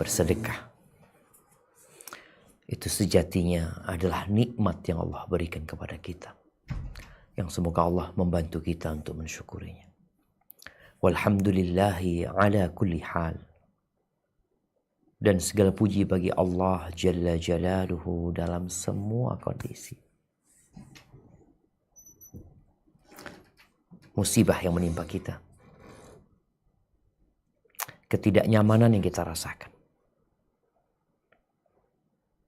bersedekah. Itu sejatinya adalah nikmat yang Allah berikan kepada kita, yang semoga Allah membantu kita untuk mensyukurinya. Walhamdulillahi ala kulli hal. Dan segala puji bagi Allah Jalla Jalaluhu dalam semua kondisi. Musibah yang menimpa kita, ketidaknyamanan yang kita rasakan,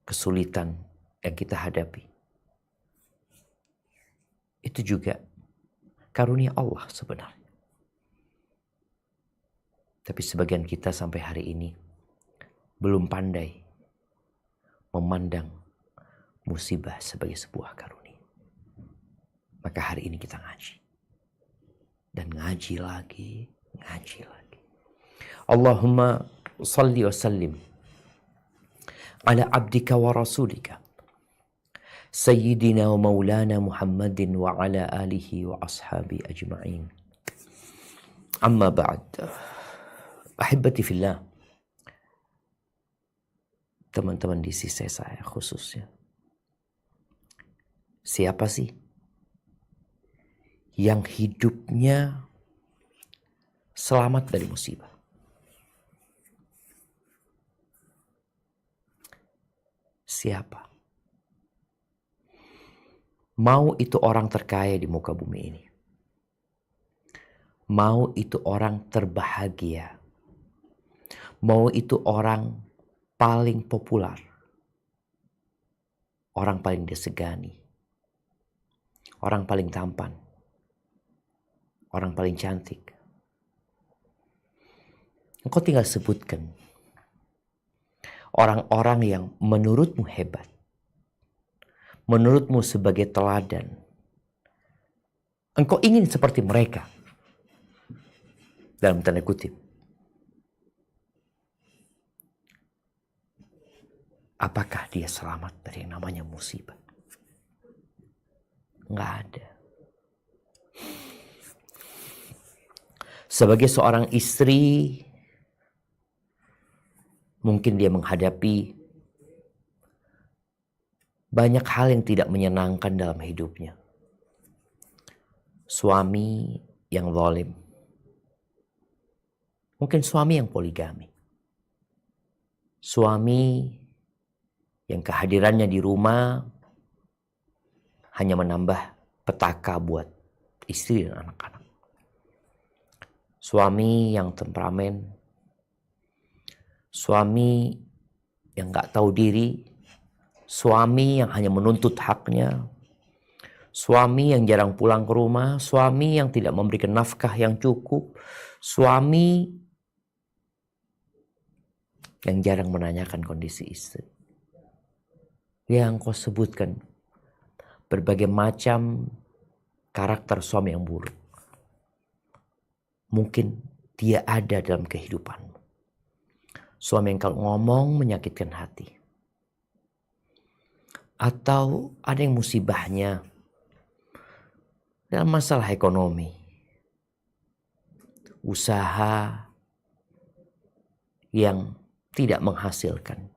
kesulitan yang kita hadapi, itu juga karunia Allah sebenarnya. Tapi sebagian kita sampai hari ini belum pandai memandang musibah sebagai sebuah karunia. Maka hari ini kita ngaji. Dan ngaji lagi. Allahumma salli wa sallim ala abdika wa rasulika Sayyidina wa maulana Muhammadin wa ala alihi wa ashabi ajma'in. Amma ba'd. Ahibati fillah. Teman-teman di sisi saya khususnya. Siapa sih yang hidupnya selamat dari musibah? Siapa? Mau itu orang terkaya di muka bumi ini, mau itu orang terbahagia, mau itu orang paling populer, orang paling disegani, orang paling tampan, orang paling cantik. Engkau tinggal sebutkan orang-orang yang menurutmu hebat, menurutmu sebagai teladan. Engkau ingin seperti mereka, dalam tanda kutip. Apakah dia selamat dari yang namanya musibah? Nggak ada. Sebagai seorang istri, mungkin dia menghadapi banyak hal yang tidak menyenangkan dalam hidupnya. Suami yang zalim. Mungkin suami yang poligami. Suami yang kehadirannya di rumah hanya menambah petaka buat istri dan anak-anak. Suami yang temperamen. Suami yang gak tahu diri. Suami yang hanya menuntut haknya. Suami yang jarang pulang ke rumah. Suami yang tidak memberikan nafkah yang cukup. Suami yang jarang menanyakan kondisi istri. Yang kau sebutkan berbagai macam karakter suami yang buruk. Mungkin dia ada dalam kehidupanmu. Suami yang kalau ngomong menyakitkan hati. Atau ada yang musibahnya dalam masalah ekonomi. Usaha yang tidak menghasilkan.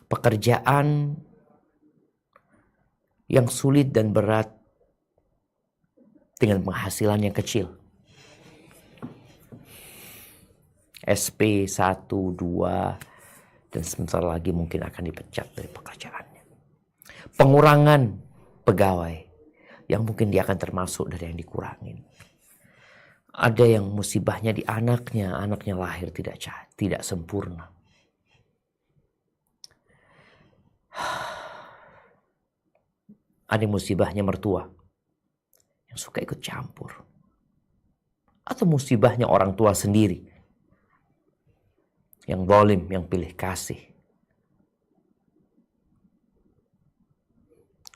Pekerjaan yang sulit dan berat dengan penghasilan yang kecil. SP 1, 2, dan sebentar lagi mungkin akan dipecat dari pekerjaannya. Pengurangan pegawai yang mungkin dia akan termasuk dari yang dikurangin. Ada yang musibahnya di anaknya lahir tidak sempurna. Ada yang musibahnya mertua yang suka ikut campur. Atau musibahnya orang tua sendiri yang zalim, yang pilih kasih.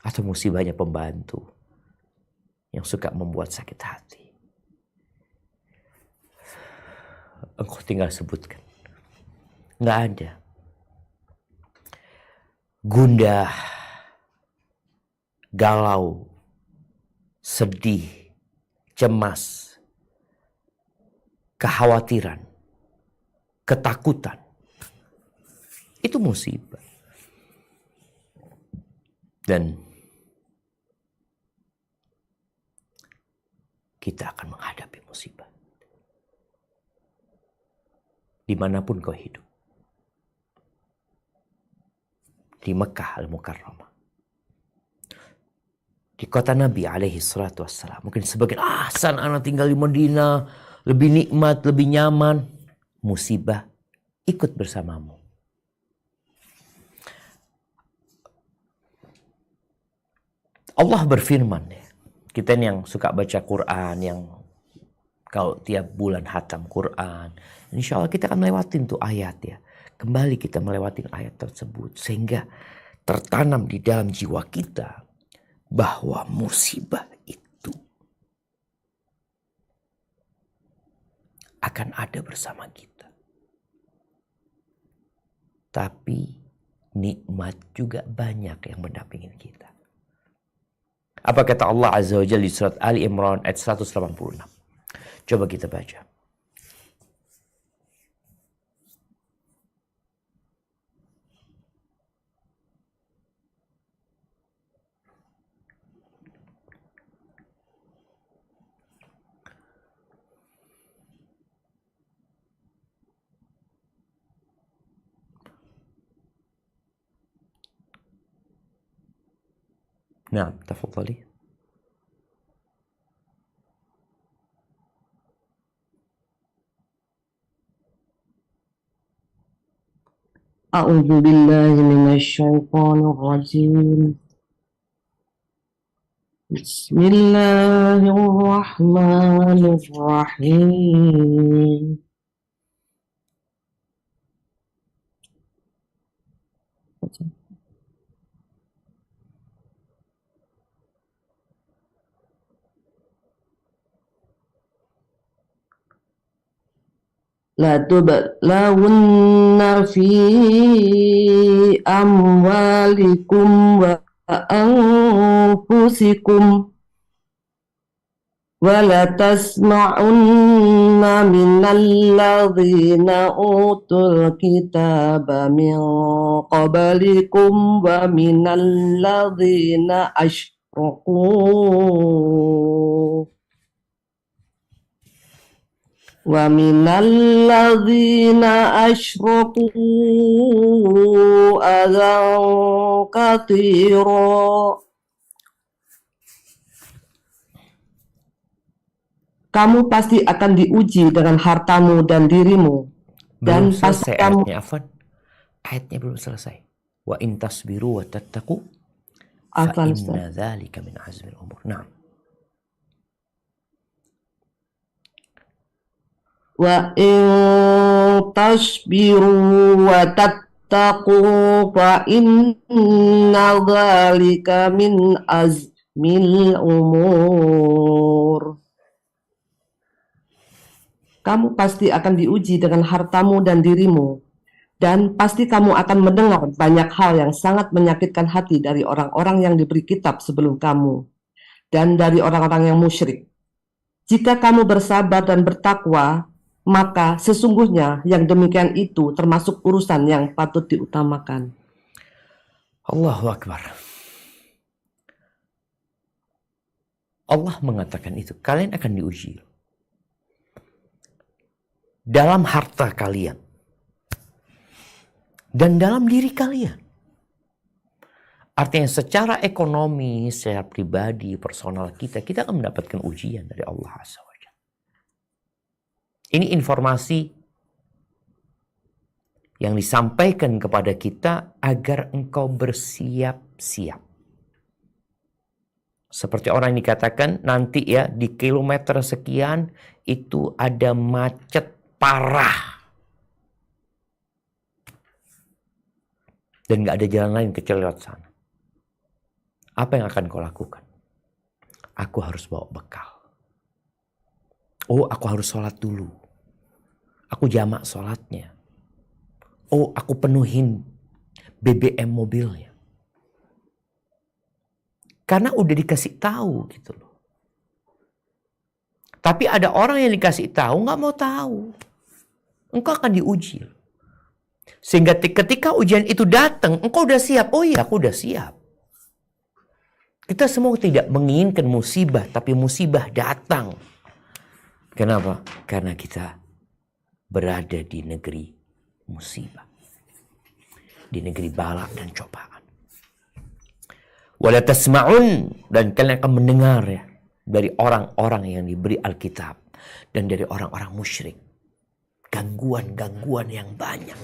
Atau musibahnya pembantu yang suka membuat sakit hati. Engkau tinggal sebutkan. Nggak ada. Gundah, galau, sedih, cemas, kekhawatiran, ketakutan. Itu musibah. Dan kita akan menghadapi musibah. Dimanapun kau hidup. Di Mekah Al-Mukarramah. Di kota Nabi alaihi salatu wassalam. Mungkin sebagian, Hasan anak tinggal di Madinah. Lebih nikmat, lebih nyaman. Musibah ikut bersamamu. Allah berfirman ya. Kita yang suka baca Quran, yang kalau tiap bulan hatam Quran, insya Allah kita akan melewatin tuh ayat ya. Kembali kita melewatin ayat tersebut. Sehingga tertanam di dalam jiwa kita bahwa musibah itu akan ada bersama kita. Tapi nikmat juga banyak yang mendampingi kita. Apa kata Allah Azza wa Jalla di surat Ali Imran ayat 186? Coba kita baca. Nah, tafadhali. أعوذ بالله من الشيطان الرجيم بسم الله الرحمن الرحيم لا تبلون في أموالكم وأنفسكم ولا تسمعن من الذين أوتوا الكتاب من قبلكم ومن الذين أشركوا ومن الذين أشركوا أذى كثيرا. Kamu pasti akan diuji dengan hartamu dan dirimu. Belum Dan selesai pasti kamu... ayatnya, Afwan. Ayatnya belum selesai. Wa in tasbiru wa tattaqu fa inna dzalika min azmil umur. Nah. Wa in tasbiru wa tattaqu fa inna dzalika min azmil umur. Kamu pasti akan diuji dengan hartamu dan dirimu, dan pasti kamu akan mendengar banyak hal yang sangat menyakitkan hati dari orang-orang yang diberi kitab sebelum kamu, dan dari orang-orang yang musyrik. Jika kamu bersabar dan bertakwa, maka sesungguhnya yang demikian itu termasuk urusan yang patut diutamakan. Allahu Akbar. Allah mengatakan itu, kalian akan diuji dalam harta kalian dan dalam diri kalian. Artinya secara ekonomi, secara pribadi, personal kita akan mendapatkan ujian dari Allah Azza wa Jalla. Ini informasi yang disampaikan kepada kita agar engkau bersiap-siap. Seperti orang yang dikatakan nanti ya di kilometer sekian itu ada macet parah. Dan gak ada jalan lain kecuali lewat sana. Apa yang akan kau lakukan? Aku harus bawa bekal. Oh, aku harus sholat dulu. Aku jamak sholatnya. Oh, aku penuhin BBM mobilnya. Karena udah dikasih tahu gitu loh. Tapi ada orang yang dikasih tahu gak mau tahu. engkau akan diuji. Sehingga ketika ujian itu datang, engkau udah siap. Oh iya, aku udah siap. Kita semua tidak menginginkan musibah, tapi musibah datang. Kenapa? Karena kita berada di negeri musibah. Di negeri bala dan cobaan. Wala tasma'un, dan kalian akan mendengar ya dari orang-orang yang diberi Alkitab dan dari orang-orang musyrik. Gangguan-gangguan yang banyak.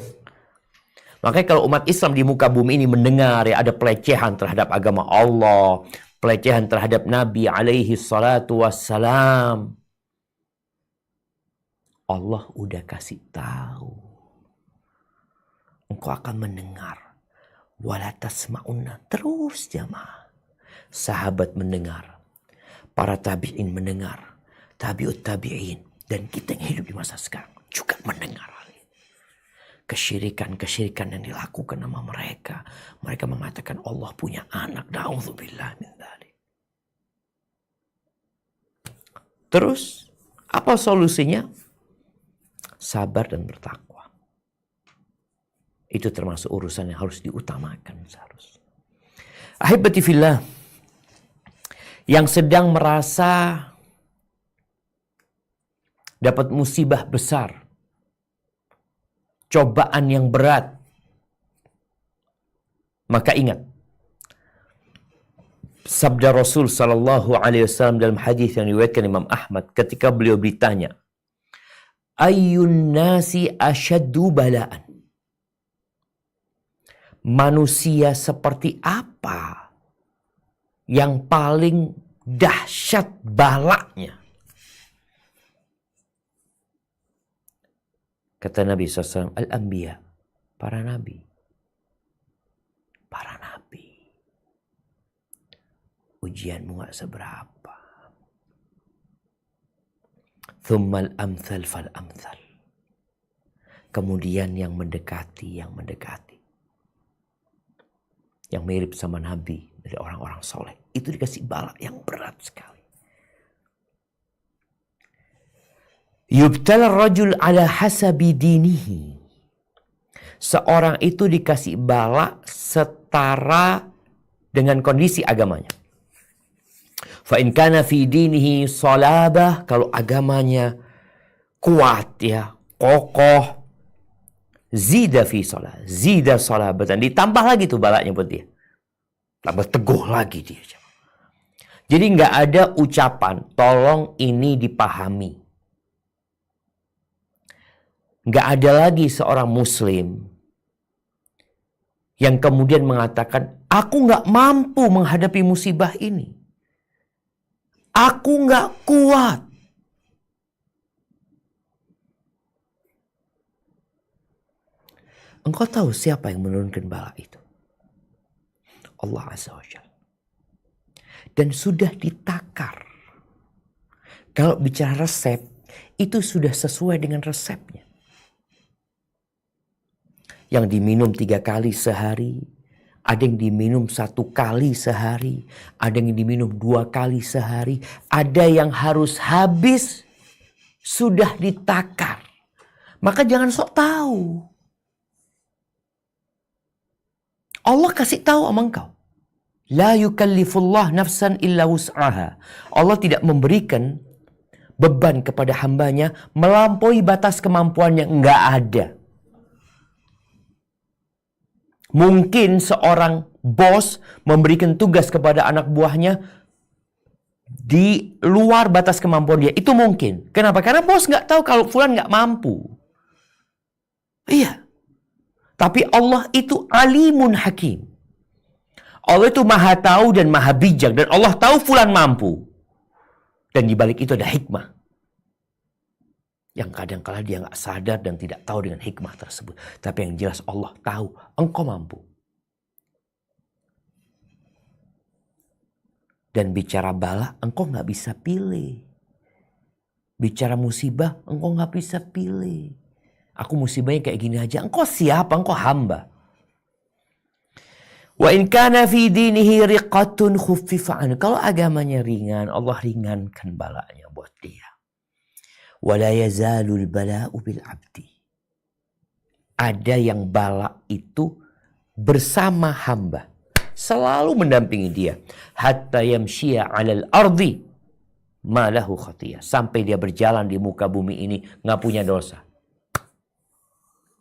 Makanya kalau umat Islam di muka bumi ini mendengar ya ada pelecehan terhadap agama Allah, pelecehan terhadap Nabi alaihi salatu wassalam, Allah udah kasih tahu. Engkau akan mendengar. Wala tasma'unna. Terus jamaah. Sahabat mendengar. Para tabi'in mendengar. Tabi'ut tabi'in. Dan kita yang hidup di masa sekarang juga mendengar. Kesyirikan-kesyirikan yang dilakukan sama mereka. Mereka mengatakan Allah punya anak. Na'udzubillah min dzalik. Terus, apa solusinya? Sabar dan bertakwa. Itu termasuk urusan yang harus diutamakan seharusnya. Ahibati fillah, yang sedang merasa dapat musibah besar, cobaan yang berat, maka ingat sabda Rasul sallallahu alaihi wasallam dalam hadis yang diriwayatkan Imam Ahmad ketika beliau ditanya, ayyun nasi asyaddu bala'an, manusia seperti apa yang paling dahsyat balaknya? Kata Nabi SAW, Al-Anbiya, para nabi. Para nabi. Ujianmu gak seberapa. Thummal amthal fal amthal. Kemudian yang mendekati. Yang mirip sama Nabi dari orang-orang soleh. Itu dikasih balak yang berat sekali. Yubtala rajul ala hasabi dinihi. Seorang itu dikasih balak setara dengan kondisi agamanya. Fa in kana fi dinihi salabah, kalau agamanya kuat ya, kokoh, zida fi salah, zida salabatan, ditambah lagi tuh balaknya buat dia. Tambah teguh lagi dia. Jadi nggak ada ucapan tolong ini dipahami. Nggak ada lagi seorang muslim yang kemudian mengatakan, aku nggak mampu menghadapi musibah ini. Aku nggak kuat. Engkau tahu siapa yang menurunkan bala itu? Allah Azza wa Jalla. Dan sudah ditakar. Kalau bicara resep, itu sudah sesuai dengan resepnya. Yang diminum 3 kali sehari, ada yang diminum 1 kali sehari, ada yang diminum 2 kali sehari, ada yang harus habis, sudah ditakar. Maka jangan sok tahu. Allah kasih tahu sama engkau. La yukallifullah nafsan illa wus'aha. Allah tidak memberikan beban kepada hambanya melampaui batas kemampuannya. Enggak ada. Mungkin seorang bos memberikan tugas kepada anak buahnya di luar batas kemampuan dia. Itu mungkin. Kenapa? Karena bos nggak tahu kalau fulan nggak mampu. Iya. Tapi Allah itu alimun hakim. Allah itu maha tahu dan maha bijak. Dan Allah tahu fulan mampu. Dan di balik itu ada hikmah. Yang kadang-kala dia nggak sadar dan tidak tahu dengan hikmah tersebut. Tapi yang jelas Allah tahu engkau mampu. Dan bicara bala engkau nggak bisa pilih. Bicara musibah engkau nggak bisa pilih. Aku musibahnya kayak gini aja. Engkau siapa? Engkau hamba. Wa in kana fi dinihi riqatun khuffifa anhu. Kalau agamanya ringan, Allah ringankan balanya buat dia. Wala yazalul bala'u bil abdi. ada yang bala itu bersama hamba, selalu mendampingi dia, hatta yamshiya 'alal ardi ma lahu khatiyah, sampai dia berjalan di muka bumi ini nggak punya dosa.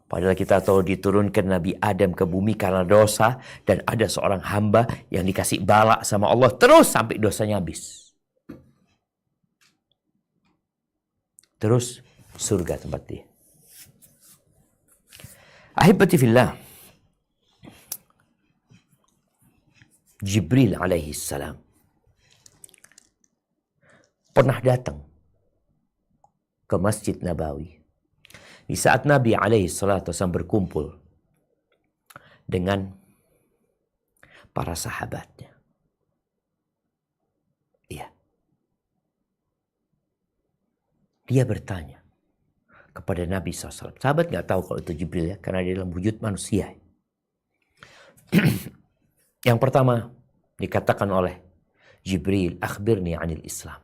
Padahal kita tahu diturunkan Nabi Adam ke bumi karena dosa, dan ada seorang hamba yang dikasih bala sama Allah terus sampai dosanya habis. Terus surga tempat dia. Ahibati fillah, Jibril alaihi salam pernah datang ke Masjid Nabawi di saat Nabi alaihi salatu wasallam berkumpul dengan para sahabatnya. Iya. Dia bertanya kepada Nabi SAW. Sahabat nggak tahu kalau itu Jibril ya, karena dia dalam wujud manusia. Yang pertama dikatakan oleh Jibril, akhbirni anil Islam.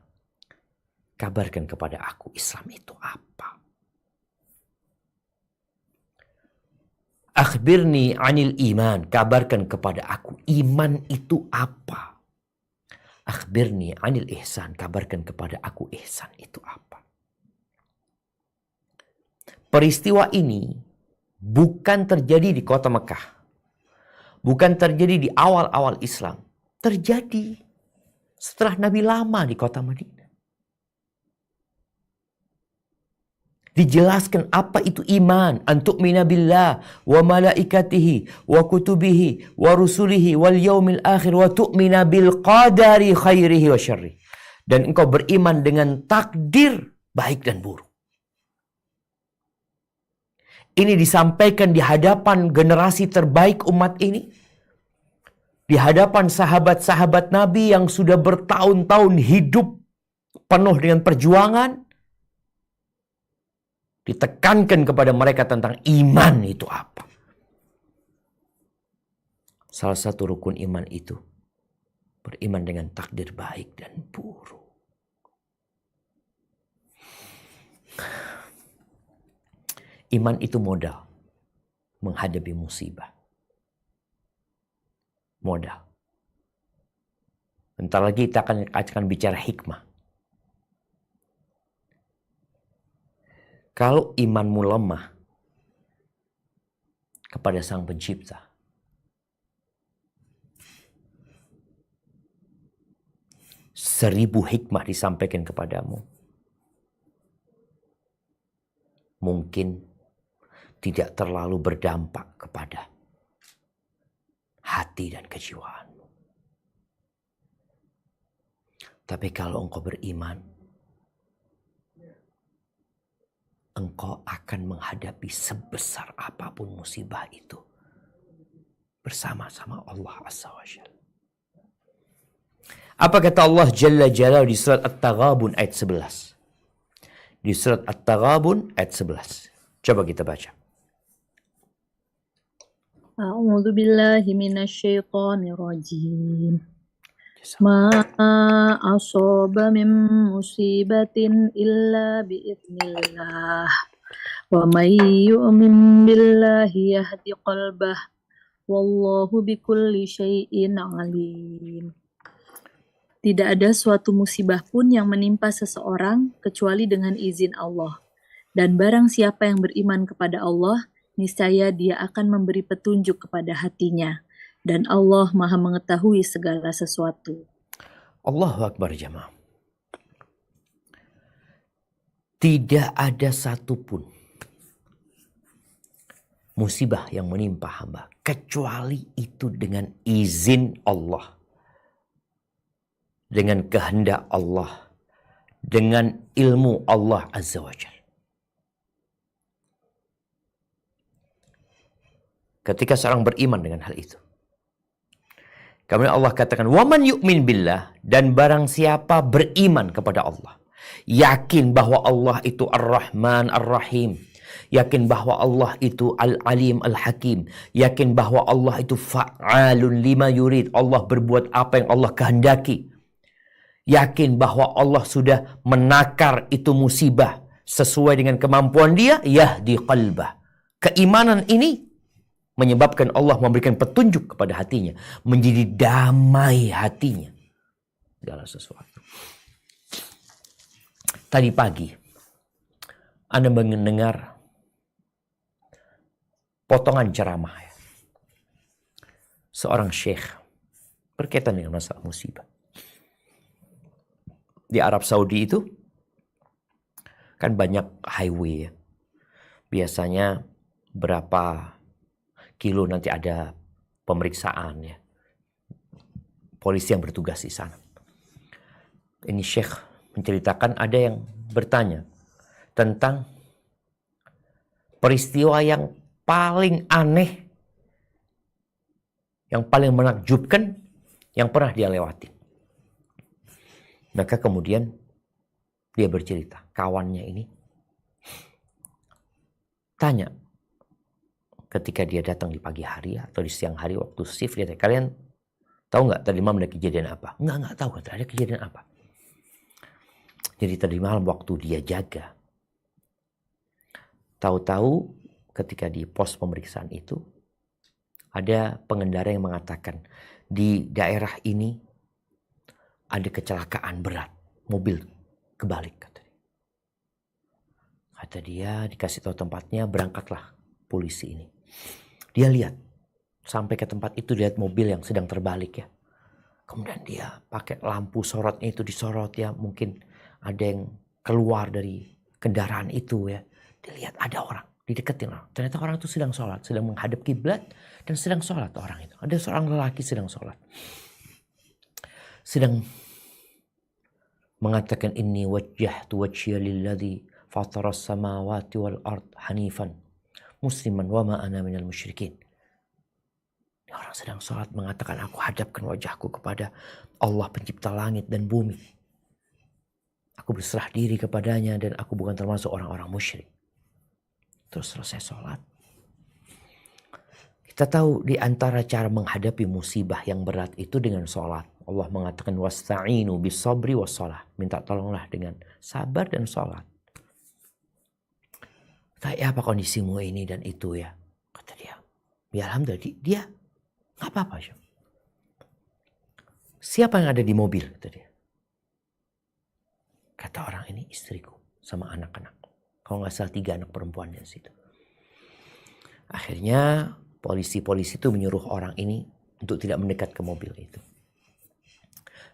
Kabarkan kepada aku Islam itu apa? Akhbirni anil iman. Kabarkan kepada aku iman itu apa? Akhbirni anil ihsan. Kabarkan kepada aku ihsan itu apa? Peristiwa ini bukan terjadi di kota Mekah. Bukan terjadi di awal-awal Islam. Terjadi setelah Nabi lama di kota Madinah. Dijelaskan apa itu iman. Antu'mina billah wa malaikatihi wa kutubihi wa rusulihi wal yaumil akhir wa tu'mina bil qadari khairihi wa syarrihi. Dan engkau beriman dengan takdir baik dan buruk. Ini disampaikan di hadapan generasi terbaik umat ini. Di hadapan sahabat-sahabat Nabi yang sudah bertahun-tahun hidup penuh dengan perjuangan. Ditekankan kepada mereka tentang iman itu apa. Salah satu rukun iman itu beriman dengan takdir baik dan buruk. Iman itu modal menghadapi musibah. Modal. Bentar lagi kita akan bicara hikmah. Kalau imanmu lemah kepada Sang Pencipta, seribu hikmah disampaikan kepadamu, mungkin tidak terlalu berdampak kepada hati dan kejiwaanmu. Tapi kalau engkau beriman, engkau akan menghadapi sebesar apapun musibah itu bersama-sama Allah Azza wa Jalla. Apa kata Allah Jalla Jalla di surat At-Taghabun ayat 11? Di surat At-Taghabun ayat 11. Coba kita baca. A'udzu billahi minasyaitonir rajim. Ma asaba min musibatin illa biidznillah. Wa may yu'min billahi yahdi qalbah. Wallahu bikulli syai'in alim. Tidak ada suatu musibah pun yang menimpa seseorang kecuali dengan izin Allah. Dan barang siapa yang beriman kepada Allah, niscaya dia akan memberi petunjuk kepada hatinya. Dan Allah Maha mengetahui segala sesuatu. Allahu Akbar jamaah. Tidak ada satupun musibah yang menimpa hamba kecuali itu dengan izin Allah. Dengan kehendak Allah. Dengan ilmu Allah Azza wa Jalla. Ketika seorang beriman dengan hal itu. Kemudian Allah katakan, "Waman yu'min billah," dan barang siapa beriman kepada Allah, yakin bahwa Allah itu Ar-Rahman Ar-Rahim, yakin bahwa Allah itu Al-Alim Al-Hakim, yakin bahwa Allah itu fa'alun lima yurid, Allah berbuat apa yang Allah kehendaki, yakin bahwa Allah sudah menakar itu musibah sesuai dengan kemampuan dia, yahdi qalbah, Keimanan ini menyebabkan Allah memberikan petunjuk kepada hatinya, menjadi damai hatinya. Segala sesuatu. Tadi pagi, Anda mendengar potongan ceramah seorang syekh berkaitan dengan masalah musibah. Di Arab Saudi itu kan banyak highway ya. Biasanya berapa kilo nanti ada pemeriksaan ya. Polisi yang bertugas di sana. Ini syekh menceritakan ada yang bertanya tentang peristiwa yang paling aneh, yang paling menakjubkan yang pernah dia lewati. Maka kemudian dia bercerita, kawannya ini tanya ketika dia datang di pagi hari atau di siang hari waktu shift, dia tanya, kalian tahu nggak tadi malam ada kejadian apa? Nggak tahu, kata ada kejadian apa. Jadi tadi malam waktu dia jaga, tahu-tahu ketika di pos pemeriksaan itu ada pengendara yang mengatakan di daerah ini ada kecelakaan berat, mobil kebalik, kata dia. Kata dia dikasih tahu tempatnya, berangkatlah polisi ini. Dia lihat sampai ke tempat itu, dia lihat mobil yang sedang terbalik ya. Kemudian dia pakai lampu sorotnya itu disorot ya, mungkin ada yang keluar dari kendaraan itu ya. Dia lihat ada orang, dideketin orang. Ternyata orang itu sedang sholat, sedang menghadap kiblat dan sedang sholat orang itu. Ada seorang lelaki sedang sholat. Sedang mengatakan inni wajjahtu wajhiya lilladzi fataras samawati wal ard hanifan musliman wa ma ana minal musyrikin. Orang sedang sholat mengatakan aku hadapkan wajahku kepada Allah pencipta langit dan bumi. Aku berserah diri kepadanya dan aku bukan termasuk orang-orang musyrik. Terus selesai sholat. Kita tahu di antara cara menghadapi musibah yang berat itu dengan sholat. Allah mengatakan wasta'inu bis-sabri was-shalah. Minta tolonglah dengan sabar dan sholat. Kayak apa kondisimu ini dan itu ya? Kata dia. Ya alhamdulillah dia nggak apa-apa. Siapa yang ada di mobil? Kata dia. Kata orang ini istriku sama anak-anak. Kalau nggak salah 3 anak perempuan di situ. Akhirnya polisi-polisi itu menyuruh orang ini untuk tidak mendekat ke mobil itu.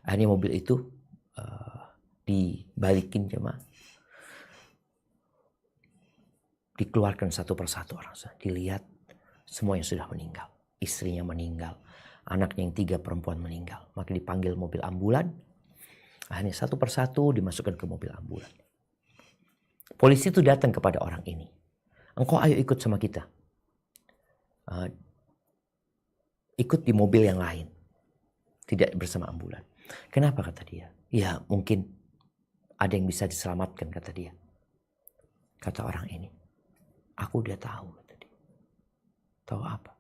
Akhirnya mobil itu dibalikin jemaah. Dikeluarkan satu persatu orang. Dilihat semua yang sudah meninggal. Istrinya meninggal. Anaknya yang 3 perempuan meninggal. Maka dipanggil mobil ambulan. Akhirnya satu persatu dimasukkan ke mobil ambulan. Polisi itu datang kepada orang ini. Engkau ayo ikut sama kita. Ikut di mobil yang lain. Tidak bersama ambulan. Kenapa kata dia? Ya mungkin ada yang bisa diselamatkan kata dia. Kata orang ini. Aku udah tahu kata dia. Tahu apa?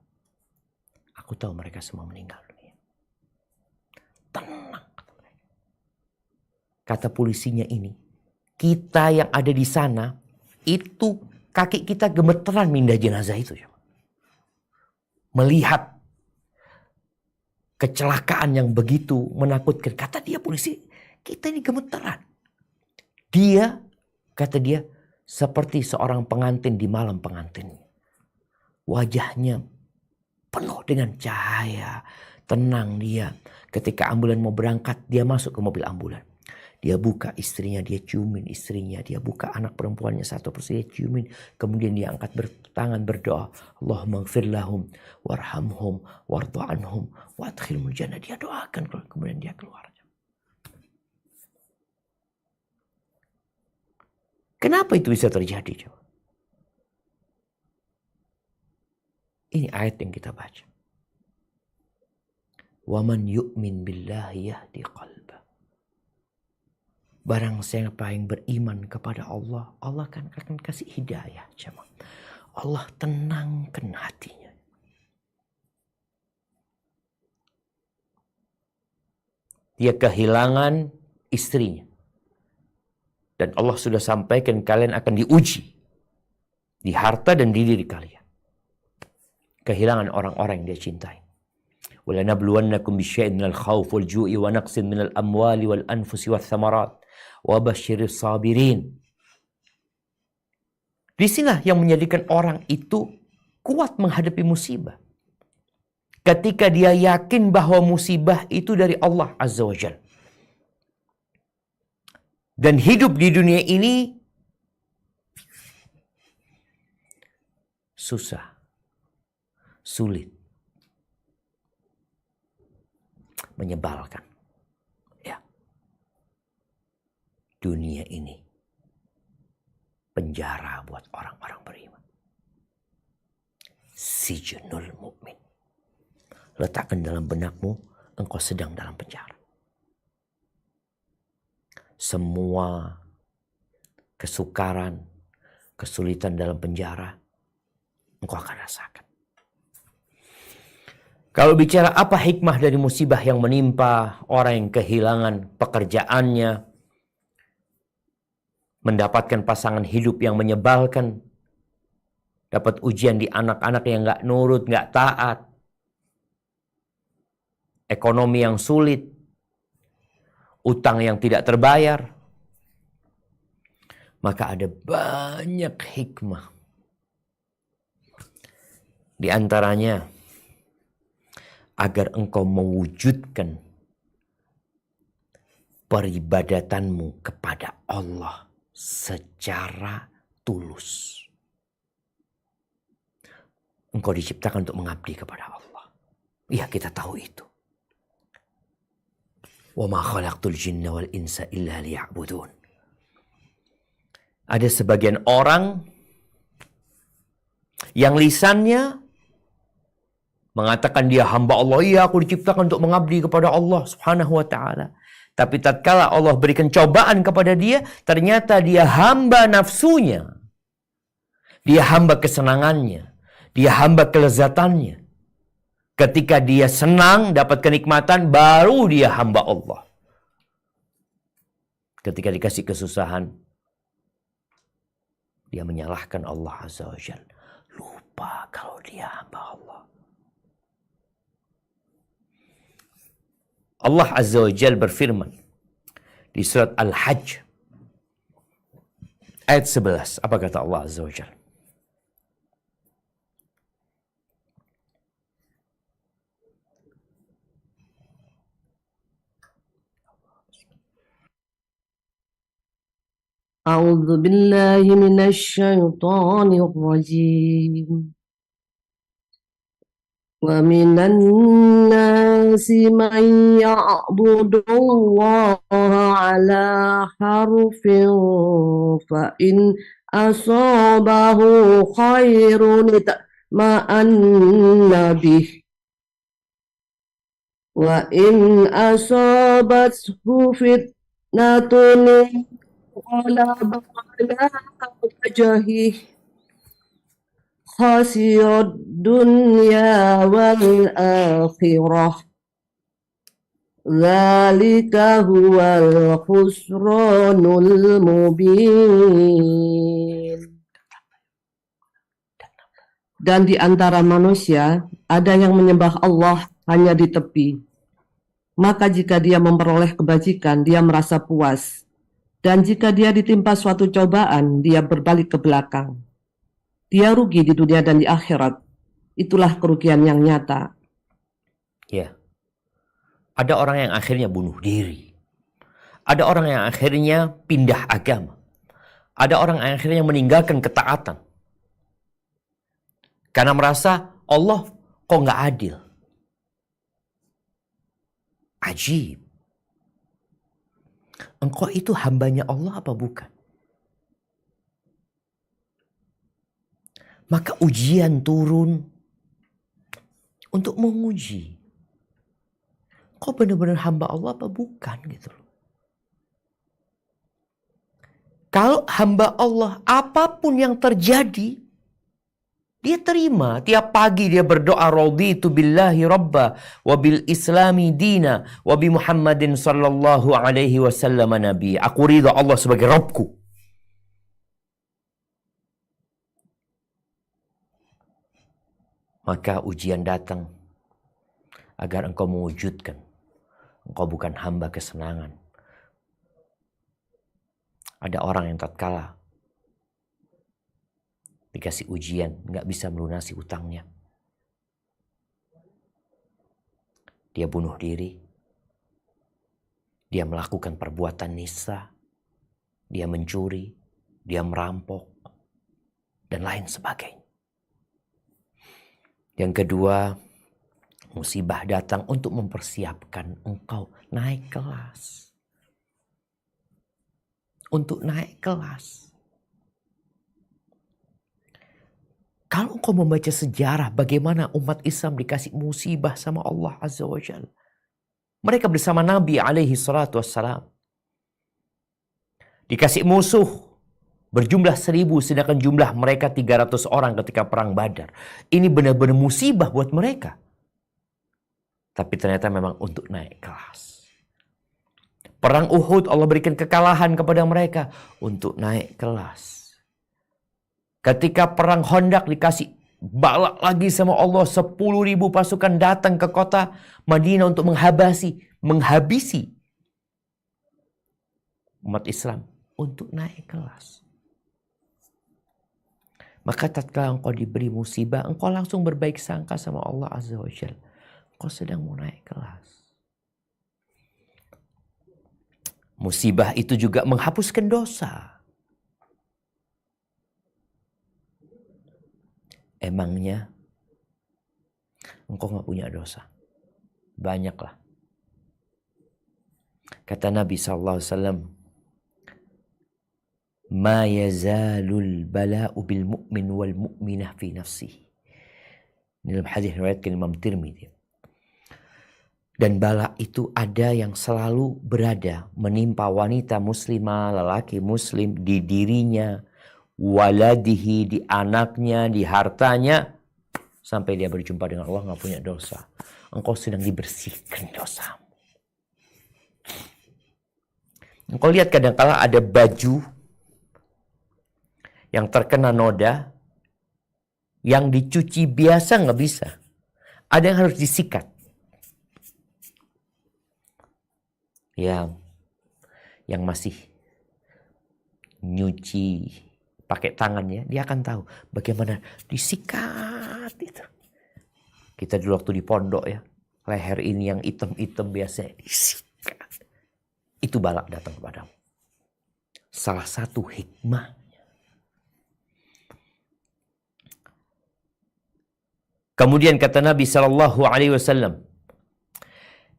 Aku tahu mereka semua meninggal dunia. Tenang kata mereka. Kata polisinya ini. Kita yang ada di sana. Itu kaki kita gemeteran mindah jenazah itu. Melihat kecelakaan yang begitu menakutkan. Kata dia polisi. Kita ini gemeteran. Dia. Kata dia. Seperti seorang pengantin di malam pengantinnya. Wajahnya penuh dengan cahaya. Tenang dia. Ketika ambulan mau berangkat, dia masuk ke mobil ambulan. Dia buka istrinya, dia ciumin istrinya. Dia buka anak perempuannya satu persatu, dia ciumin. Kemudian dia angkat tangan berdoa. Allahumma gfir lahum, warhamhum, wardu'anhum, wadkhilhumul jannah. Dia doakan, kemudian dia keluar. Kenapa itu bisa terjadi? Coba? Ini ayat yang kita baca. Waman yu'min billahi yahdi qalbah. Barang siapa yang beriman kepada Allah, Allah akan kasih hidayah. Coba. Allah tenangkan hatinya. Dia kehilangan istrinya. Dan Allah sudah sampaikan kalian akan diuji. di harta dan di diri kalian. Kehilangan orang-orang yang dia cintai. وَلَنَبْلُوَنَّكُمْ بِشَيْءٍ مِنَ الْخَوْفِ وَالْجُوعِ وَنَقْصٍ مِنَ الْأَمْوَالِ وَالْأَنْفُسِ وَالثَّمَرَاتِ وَبَشِّرِ الصَّابِرِينَ. Disinilah yang menjadikan orang itu kuat menghadapi musibah. Ketika dia yakin bahwa musibah itu dari Allah Azza wa Jalla. Dan hidup di dunia ini susah, sulit, menyebalkan. Ya. Dunia ini penjara buat orang-orang beriman. Sijnul mu'min. Letakkan dalam benakmu, engkau sedang dalam penjara. Semua kesukaran, kesulitan dalam penjara, engkau akan rasakan. Kalau bicara apa hikmah dari musibah yang menimpa orang yang kehilangan pekerjaannya, mendapatkan pasangan hidup yang menyebalkan, dapat ujian di anak-anak yang gak nurut, gak taat, ekonomi yang sulit, utang yang tidak terbayar, maka ada banyak hikmah. Di antaranya, agar engkau mewujudkan peribadatanmu kepada Allah secara tulus. Engkau diciptakan untuk mengabdi kepada Allah. Ya, kita tahu itu. Wa ma khalaqtul jinna wal insa illa liya'budun. Ada sebagian orang yang lisannya mengatakan dia hamba Allah. Iya, aku diciptakan untuk mengabdi kepada Allah Subhanahu wa ta'ala. Tapi tatkala Allah berikan cobaan kepada dia, ternyata dia hamba nafsunya. Dia hamba kesenangannya. Dia hamba kelezatannya. Ketika dia senang, dapat kenikmatan, baru dia hamba Allah. Ketika dikasih kesusahan, dia menyalahkan Allah Azza wa Jalla. Lupa kalau dia hamba Allah. Allah Azza wa Jalla berfirman di surat Al-Hajj ayat 11. Apa kata Allah Azza wa Jalla? A'udzu billahi minasy syaithanir rajim. Wa minan nasi man ya'budu Allaha ala harfin fa in asabahu khairun itma'anna bih wa in asabathu fitnatun qalaba ala wajhihi khasirad dunya wal akhirah dzalika huwal khusranul mubin. Dan di antara manusia ada yang menyembah Allah hanya di tepi. Maka jika dia memperoleh kebajikan, dia merasa puas. Dan jika dia ditimpa suatu cobaan, dia berbalik ke belakang. Dia rugi di dunia dan di akhirat. Itulah kerugian yang nyata. Ya. Ada orang yang akhirnya bunuh diri. Ada orang yang akhirnya pindah agama. Ada orang yang akhirnya meninggalkan ketaatan. Karena merasa Allah kok nggak adil. Ajib. Engkau itu hambanya Allah apa bukan? Maka ujian turun untuk menguji. Kau benar-benar hamba Allah apa bukan gitu loh. Kalau hamba Allah, apapun yang terjadi, dia terima. Tiap pagi dia berdoa, raditu billahi rabba wa bil islami dina wa bi Muhammadin sallallahu alaihi wasallam nabi. Aku ridha Allah sebagai Rabbku. maka ujian datang agar engkau mewujudkan engkau bukan hamba kesenangan. Ada orang yang tatkala dikasih ujian nggak bisa melunasi utangnya, dia bunuh diri, dia melakukan perbuatan nisa, dia mencuri, dia merampok, dan lain sebagainya. Yang kedua, musibah datang untuk mempersiapkan engkau naik kelas. Untuk naik kelas. Kalau engkau membaca sejarah bagaimana umat Islam dikasih musibah sama Allah Azza wa Jalla. Mereka bersama Nabi alaihi salatu wassalam. Dikasih musuh berjumlah 1000 sedangkan jumlah mereka 300 orang ketika perang Badar. Ini benar-benar musibah buat mereka. Tapi ternyata memang untuk naik kelas. Perang Uhud Allah berikan kekalahan kepada mereka untuk naik kelas. Ketika perang Khandaq dikasih balak lagi sama Allah, 10.000 pasukan datang ke kota Madinah untuk menghabisi umat Islam untuk naik kelas. Maka tatkala engkau diberi musibah, engkau langsung berbaik sangka sama Allah Azza wa Jalla. Engkau sedang mau naik kelas. Musibah itu juga menghapuskan dosa. Emangnya engkau gak punya dosa? Banyaklah. Kata Nabi SAW, Ma yazalul bala'u bil mu'min wal mu'minah fi nafsihi. Ini dalam hadis riwayatkan Imam Tirmidzi. Dan bala itu ada yang selalu berada menimpa wanita muslimah, lelaki muslim di dirinya, waladihi, di anaknya, di hartanya, sampai dia berjumpa dengan Allah gak punya dosa. Engkau sedang dibersihkan dosamu. Engkau lihat kadang-kala ada baju yang terkena noda, yang dicuci biasa gak bisa. Ada yang harus disikat. Ya, yang masih nyuci pakai tangannya, dia akan tahu bagaimana disikat itu. Kita dulu waktu di pondok ya, leher ini yang hitam-hitam biasa disikat. Itu balak datang kepadamu. Salah satu hikmah. Kemudian kata Nabi SAW,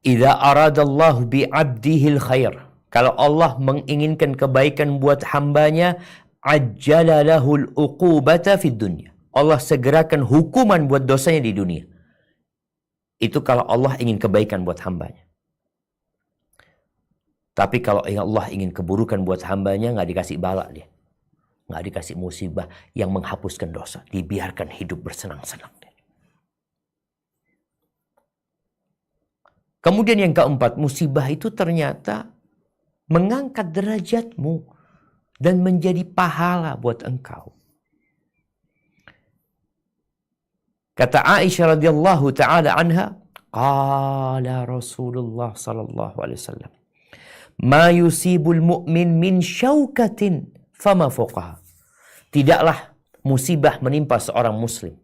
Idza aradallahu bi'abdihil khair. Kalau Allah menginginkan kebaikan buat hambanya, ajjala lahul uqubata fid dunya. Allah segerakan hukuman buat dosanya di dunia. Itu kalau Allah ingin kebaikan buat hambanya. Tapi kalau Allah ingin keburukan buat hambanya, nggak dikasih bala dia. Nggak dikasih musibah yang menghapuskan dosa. Dibiarkan hidup bersenang-senang. Kemudian yang keempat, musibah itu ternyata mengangkat derajatmu dan menjadi pahala buat engkau. Kata Aisyah radhiyallahu taala anha, qala Rasulullah sallallahu alaihi wasallam, ma yusibul mu'min min syaukatin fama fawqaha. Tidaklah musibah menimpa seorang muslim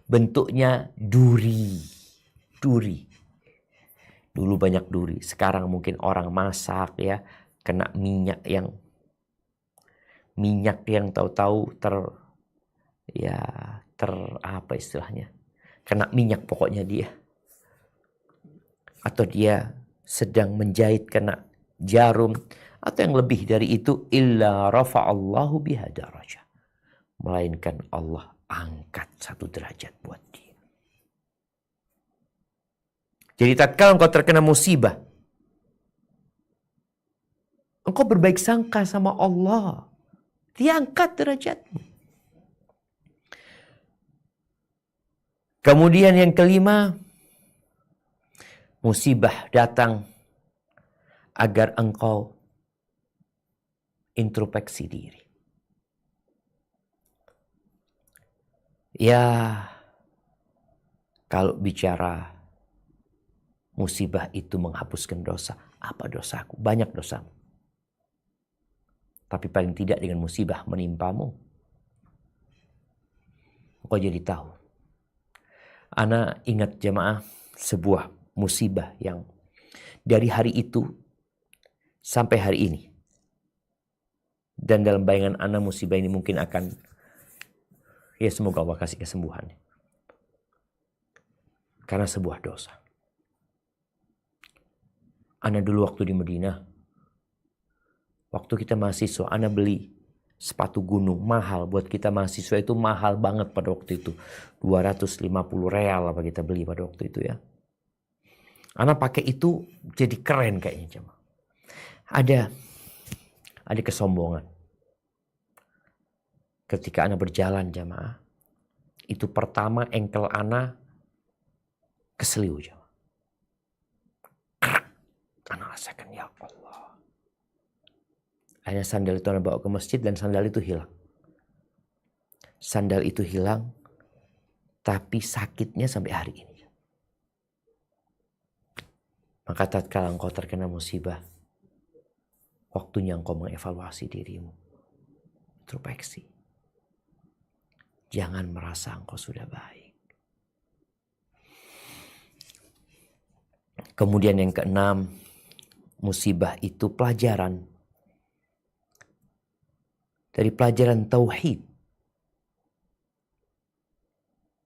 bentuknya duri. Dulu banyak duri, sekarang mungkin orang masak ya, kena minyak yang tahu-tahu apa istilahnya? Kena minyak pokoknya dia. Atau dia sedang menjahit kena jarum, atau yang lebih dari itu, illa rafa'allahu biha darajah. Melainkan Allah angkat satu derajat buat dia. Jadi tatkala engkau terkena musibah, engkau berbaik sangka sama Allah. Dia angkat derajatmu. Kemudian yang kelima, musibah datang agar engkau introspeksi diri. Ya, Kalau bicara musibah itu menghapuskan dosa, apa dosaku? Banyak dosamu. Tapi paling tidak dengan musibah menimpamu, kau jadi tahu. Ana ingat jemaah sebuah musibah yang dari hari itu sampai hari ini. Dan dalam bayangan ana musibah ini mungkin akan, ya semoga Allah kasih kesembuhan. Karena sebuah dosa. Ana dulu waktu di Madinah, waktu kita mahasiswa, ana beli sepatu gunung mahal. Buat kita mahasiswa itu mahal banget pada waktu itu. 250 real apa kita beli pada waktu itu ya. Ana pakai itu jadi keren kayaknya jemaah. Ada kesombongan. Ketika ana berjalan jemaah, itu pertama engkel ana keseliu jemaah. Ana rasakan ya Allah. Akhirnya sandal itu ana bawa ke masjid dan sandal itu hilang. Sandal itu hilang, tapi sakitnya sampai hari ini. Maka tatkala engkau terkena musibah, waktunya engkau mengevaluasi dirimu. Introspeksi. Jangan merasa engkau sudah baik. Kemudian yang keenam, musibah itu pelajaran. Dari pelajaran tauhid.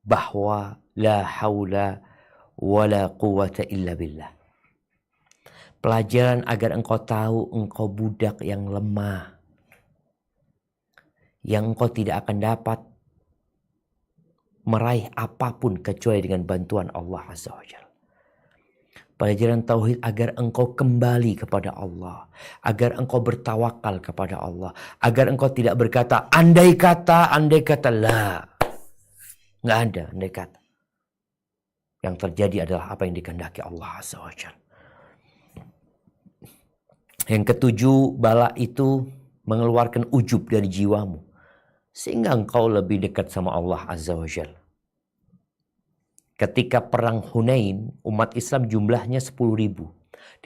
Bahwa la haula wa la quwata illa billah. Pelajaran agar engkau tahu engkau budak yang lemah. Yang engkau tidak akan dapat meraih apapun kecuali dengan bantuan Allah Azza wa Jalla. Pelajaran tauhid agar engkau kembali kepada Allah. Agar engkau bertawakal kepada Allah. Agar engkau tidak berkata andai kata lah. Nggak ada andai kata. Yang terjadi adalah apa yang dikehendaki Allah Azza wa Jalla. Yang ketujuh, bala itu mengeluarkan ujub dari jiwamu. Sehingga engkau lebih dekat sama Allah Azza wa Jalla. Ketika perang Hunain, umat Islam jumlahnya 10.000.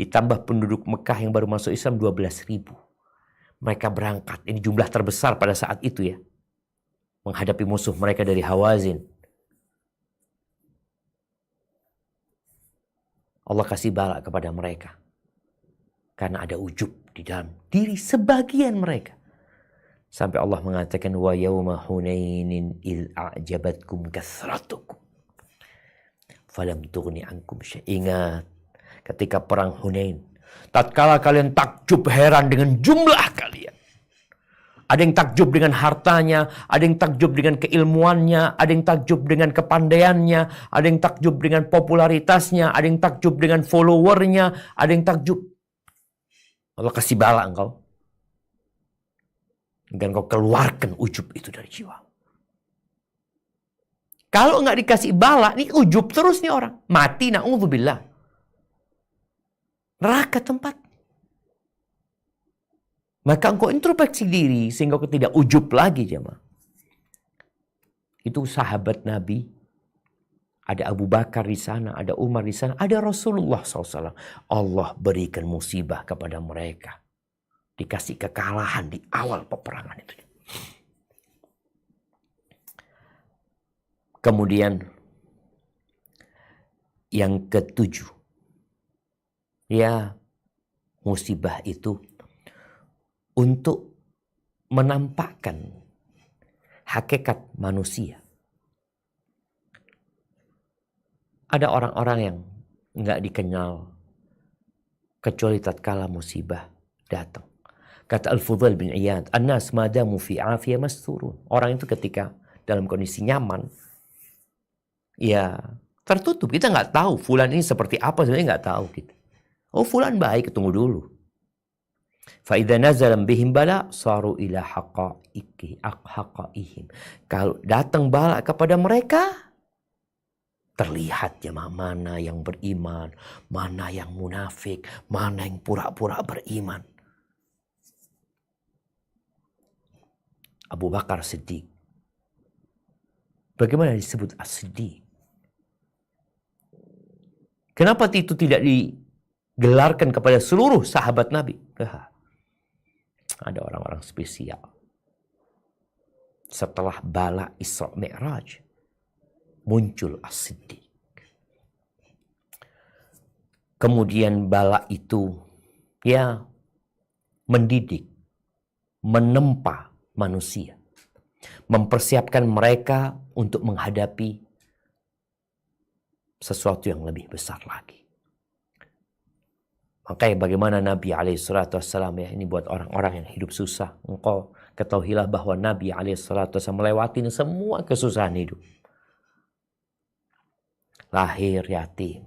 Ditambah penduduk Mekah yang baru masuk Islam 12.000. Mereka berangkat, ini jumlah terbesar pada saat itu ya. Menghadapi musuh mereka dari Hawazin. Allah kasih bala kepada mereka. Karena ada ujub di dalam diri sebagian mereka. Sampai Allah mengatakan wa yauma hunainin il a'jabatkum kasratukum falam tughni ankum syai'. Ingat ketika perang Hunain, tatkala kalian takjub heran dengan jumlah kalian. Ada yang takjub dengan hartanya, ada yang takjub dengan keilmuannya, ada yang takjub dengan kepandaiannya, ada yang takjub dengan popularitasnya, ada yang takjub dengan followernya, ada yang takjub. Allah kasih bala engkau. Dan kau keluarkan ujub itu dari jiwa. Kalau nggak dikasih bala, nih ujub terus nih orang. Mati, na'udzubillah. Neraka tempat. Maka engkau introspeksi diri sehingga kau tidak ujub lagi jemaah. Itu sahabat Nabi. Ada Abu Bakar di sana, ada Umar di sana, ada Rasulullah SAW. Allah berikan musibah kepada mereka. Dikasih kekalahan di awal peperangan itu. Kemudian yang ketujuh. Ya, musibah itu untuk menampakkan hakikat manusia. Ada orang-orang yang nggak dikenal kecuali tatkala musibah datang. Kata Al-Fudhal bin Iyad, "An-nas madamu fi afiyah masturun." Orang itu ketika dalam kondisi nyaman, ya tertutup. Kita nggak tahu fulan ini seperti apa, sebenarnya nggak tahu kita. Oh fulan baik, tunggu dulu. Fa idza nazala bihim bala saru ila haqaihim. Kalau datang bala kepada mereka, terlihat jemaah mana yang beriman, mana yang munafik, mana yang pura-pura beriman. Abu Bakar Siddiq. Bagaimana disebut As-Siddiq? Kenapa itu tidak digelarkan kepada seluruh sahabat Nabi? Ada orang-orang spesial. Setelah bala Isra Mi'raj, muncul As-Siddiq. Kemudian bala itu mendidik, menempa manusia, mempersiapkan mereka untuk menghadapi sesuatu yang lebih besar lagi. Makanya bagaimana Nabi SAW ini buat orang-orang yang hidup susah. Engkau ketahuilah bahwa Nabi SAW melewati semua kesusahan hidup. Lahir yatim,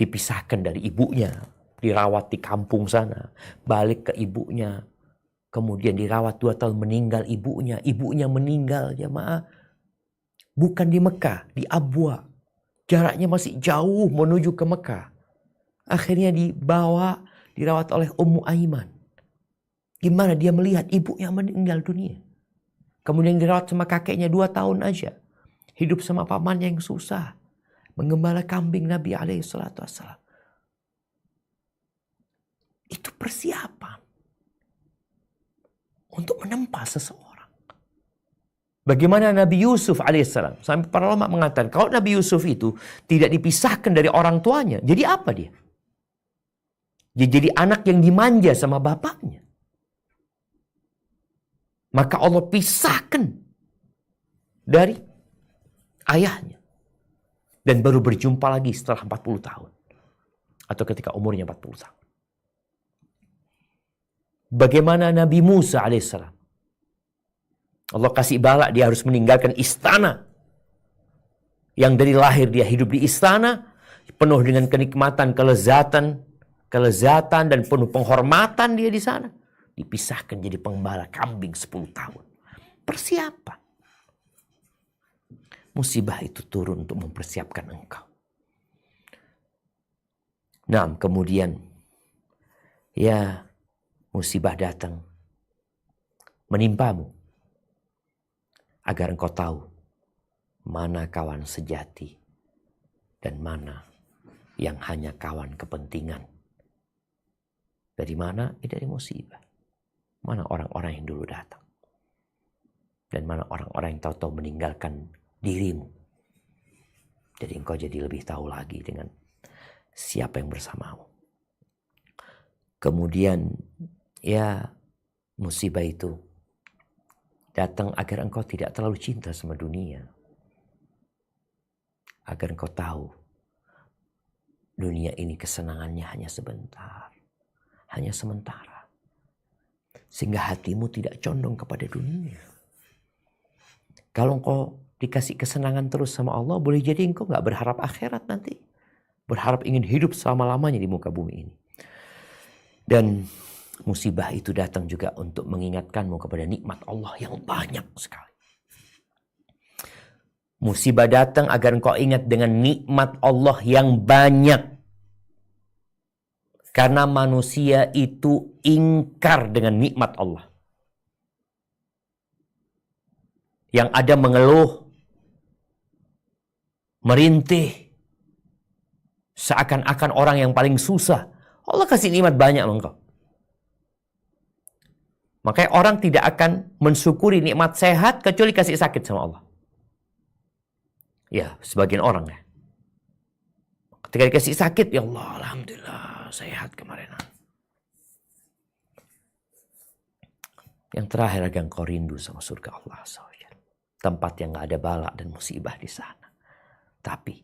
dipisahkan dari ibunya, dirawat di kampung sana, balik ke ibunya, kemudian dirawat 2 tahun, meninggal ibunya. Ibunya meninggal, jemaah, bukan di Mekah, di Abwa. Jaraknya masih jauh menuju ke Mekah. Akhirnya dirawat oleh Ummu Aiman. Gimana dia melihat ibunya meninggal dunia. Kemudian dirawat sama kakeknya 2 tahun aja. Hidup sama pamannya yang susah. Menggembala kambing Nabi SAW. Itu persiapan untuk menempa seseorang. Bagaimana Nabi Yusuf alaihissalam. Sampai para ulama mengatakan, kalau Nabi Yusuf itu tidak dipisahkan dari orang tuanya, jadi apa dia? Dia jadi anak yang dimanja sama bapaknya. Maka Allah pisahkan dari ayahnya. Dan baru berjumpa lagi setelah 40 tahun. Atau ketika umurnya 40 tahun. Bagaimana Nabi Musa alaihissalam. Allah kasih bala, dia harus meninggalkan istana. Yang dari lahir dia hidup di istana. Penuh dengan kenikmatan, kelezatan dan penuh penghormatan dia di sana. Dipisahkan jadi penggembala kambing 10 tahun. Persiapan. Musibah itu turun untuk mempersiapkan engkau. Nah, kemudian musibah datang menimpamu agar engkau tahu mana kawan sejati dan mana yang hanya kawan kepentingan. Dari mana? Dari musibah. Mana orang-orang yang dulu datang dan mana orang-orang yang tahu-tahu meninggalkan dirimu. Jadi engkau jadi lebih tahu lagi dengan siapa yang bersamamu. Kemudian musibah itu datang agar engkau tidak terlalu cinta sama dunia. Agar engkau tahu dunia ini kesenangannya hanya sebentar. Hanya sementara. Sehingga hatimu tidak condong kepada dunia. Kalau engkau dikasih kesenangan terus sama Allah, boleh jadi engkau gak berharap akhirat nanti. Berharap ingin hidup selama-lamanya di muka bumi ini. Dan musibah itu datang juga untuk mengingatkanmu kepada nikmat Allah yang banyak sekali. Musibah datang agar engkau ingat dengan nikmat Allah yang banyak. Karena manusia itu ingkar dengan nikmat Allah. Yang ada mengeluh, merintih, seakan-akan orang yang paling susah. Allah kasih nikmat banyak engkau. Makanya orang tidak akan mensyukuri nikmat sehat kecuali kasih sakit sama Allah. Ya, sebagian orang ya. Ketika dikasih sakit, ya Allah, alhamdulillah, sehat kemarin. Yang terakhir agar engkau rindu sama surga Allah SWT. Tempat yang gak ada bala dan musibah di sana. Tapi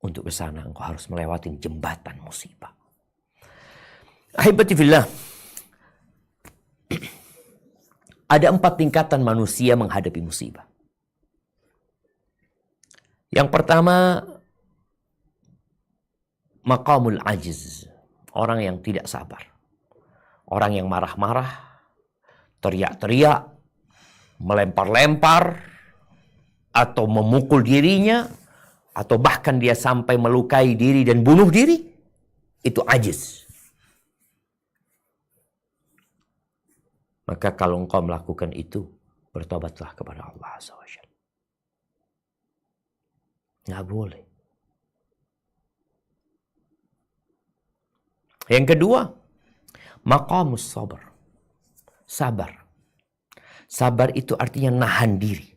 untuk ke sana engkau harus melewati jembatan musibah. Ahibati fillah. Ada 4 tingkatan manusia menghadapi musibah. Yang pertama, maqamul ajiz. Orang yang tidak sabar. Orang yang marah-marah, teriak-teriak, melempar-lempar, atau memukul dirinya, atau bahkan dia sampai melukai diri dan bunuh diri. Itu ajiz. Maka kalau engkau melakukan itu, bertobatlah kepada Allah SWT. Nggak boleh. Yang kedua, maqamus sabar. Sabar. Sabar itu artinya nahan diri.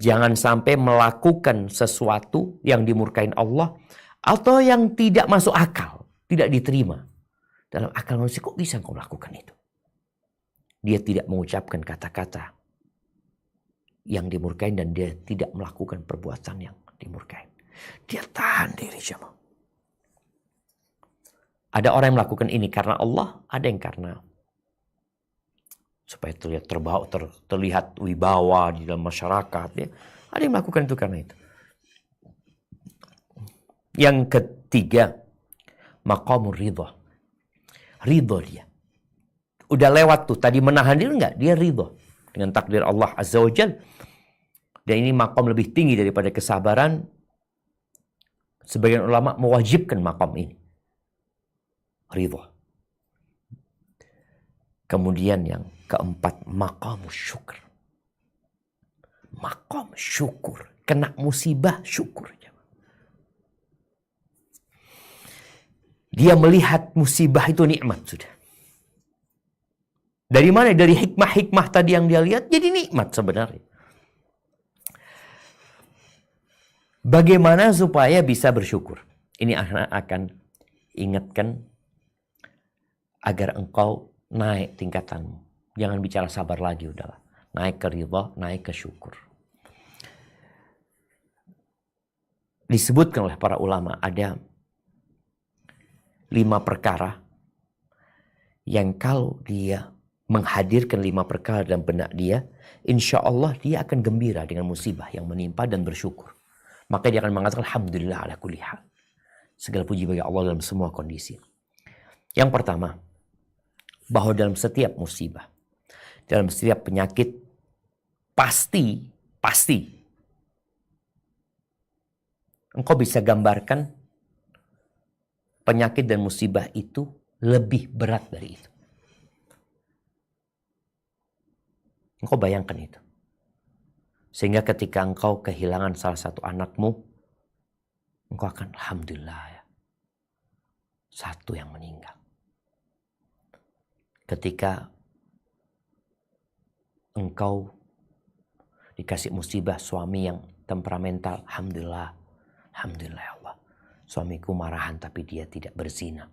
Jangan sampai melakukan sesuatu yang dimurkain Allah atau yang tidak masuk akal, tidak diterima. Dalam akal manusia, kok bisa kau melakukan itu? Dia tidak mengucapkan kata-kata yang dimurkain dan dia tidak melakukan perbuatan yang dimurkain. Dia tahan diri, jemaah. Ada orang yang melakukan ini karena Allah, ada yang karena supaya terlihat wibawa di dalam masyarakat. Ya. Ada yang melakukan itu karena itu. Yang ketiga, maqamur ridha. Ridha dia. Udah lewat tuh, tadi menahan diri enggak? Dia ridha dengan takdir Allah Azza wa Jal. Dan ini maqam lebih tinggi daripada kesabaran. Sebagian ulama mewajibkan maqam ini. Ridha. Kemudian yang keempat, maqam syukur. Maqam syukur. Kena musibah, syukur. Dia melihat musibah itu nikmat sudah. Dari mana? Dari hikmah-hikmah tadi yang dia lihat, jadi nikmat sebenarnya. Bagaimana supaya bisa bersyukur? Ini akan ingatkan agar engkau naik tingkatanmu. Jangan bicara sabar lagi, udahlah. Naik ke ridha, naik ke syukur. Disebutkan oleh para ulama ada 5 perkara yang kalau dia menghadirkan 5 perkara dalam benak dia, insya Allah dia akan gembira dengan musibah yang menimpa dan bersyukur. Maka dia akan mengatakan alhamdulillah ala kulli hal. Segala puji bagi Allah dalam semua kondisi. Yang pertama, bahwa dalam setiap musibah, dalam setiap penyakit, pasti engkau bisa gambarkan penyakit dan musibah itu lebih berat dari itu. Engkau bayangkan itu. Sehingga ketika engkau kehilangan salah satu anakmu, engkau akan alhamdulillah ya. Satu yang meninggal. Ketika engkau dikasih musibah suami yang temperamental, alhamdulillah. Alhamdulillah ya Allah. Suamiku marahan tapi dia tidak berzina.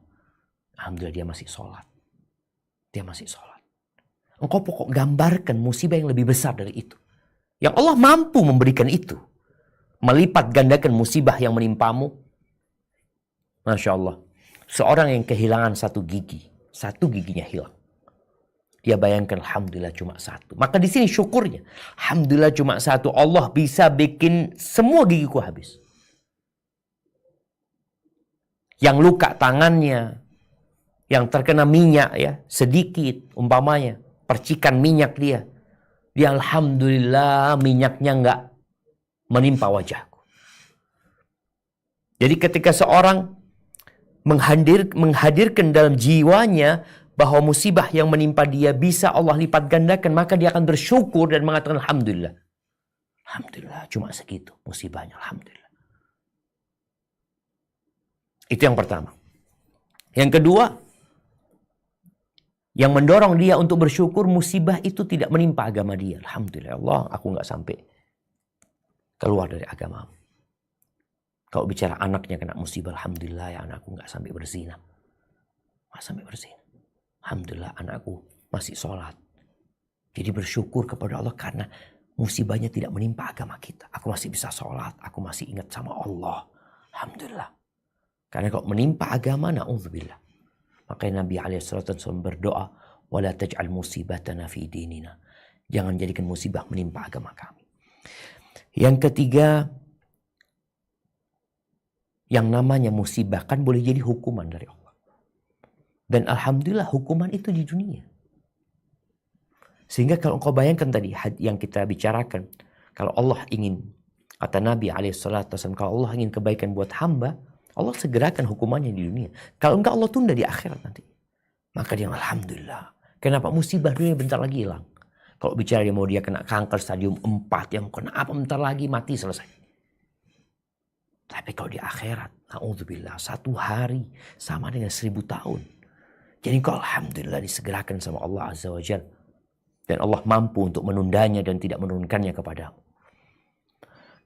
Alhamdulillah dia masih sholat. Dia masih sholat. Engkau pokok gambarkan musibah yang lebih besar dari itu. Yang Allah mampu memberikan itu. Melipat gandakan musibah yang menimpamu. Masya Allah. Seorang yang kehilangan satu gigi. Satu giginya hilang. Dia bayangkan alhamdulillah cuma satu. Maka di sini syukurnya. Alhamdulillah cuma satu. Allah bisa bikin semua gigiku habis. Yang luka tangannya. Yang terkena minyak ya. Sedikit umpamanya. Percikan minyak dia. Dia alhamdulillah minyaknya enggak menimpa wajahku. Jadi ketika seorang menghadirkan dalam jiwanya bahwa musibah yang menimpa dia bisa Allah lipat gandakan, maka dia akan bersyukur dan mengatakan alhamdulillah. Alhamdulillah cuma segitu musibahnya, alhamdulillah. Itu yang pertama. Yang kedua, yang mendorong dia untuk bersyukur musibah itu tidak menimpa agama dia. Alhamdulillah Allah, aku nggak sampai keluar dari agamamu. Kalau bicara anaknya kena musibah, alhamdulillah ya anakku nggak sampai berzina. Nggak sampai berzina. Alhamdulillah anakku masih sholat. Jadi bersyukur kepada Allah karena musibahnya tidak menimpa agama kita. Aku masih bisa sholat, aku masih ingat sama Allah. Alhamdulillah. Karena kalau menimpa agama, na'udzubillah. Makanya Nabi SAW berdoa, wala taj'al musibatana fi dinina. Jangan jadikan musibah menimpa agama kami. Yang ketiga, yang namanya musibah kan boleh jadi hukuman dari Allah. Dan alhamdulillah hukuman itu di dunia. Sehingga kalau engkau bayangkan tadi yang kita bicarakan, kalau Allah ingin, kata Nabi SAW, kalau Allah ingin kebaikan buat hamba, Allah segerakan hukumannya di dunia. Kalau enggak Allah tunda di akhirat nanti. Maka dia alhamdulillah. Kenapa musibah dunia bentar lagi hilang. Kalau bicara dia mau dia kena kanker stadium 4, yang kena apa bentar lagi mati selesai. Tapi kalau di akhirat, na'udzubillah, 1 hari sama dengan 1000 tahun. Jadi kau alhamdulillah disegerakan sama Allah Azza wa Jalla. Dan Allah mampu untuk menundanya dan tidak menurunkannya kepadamu.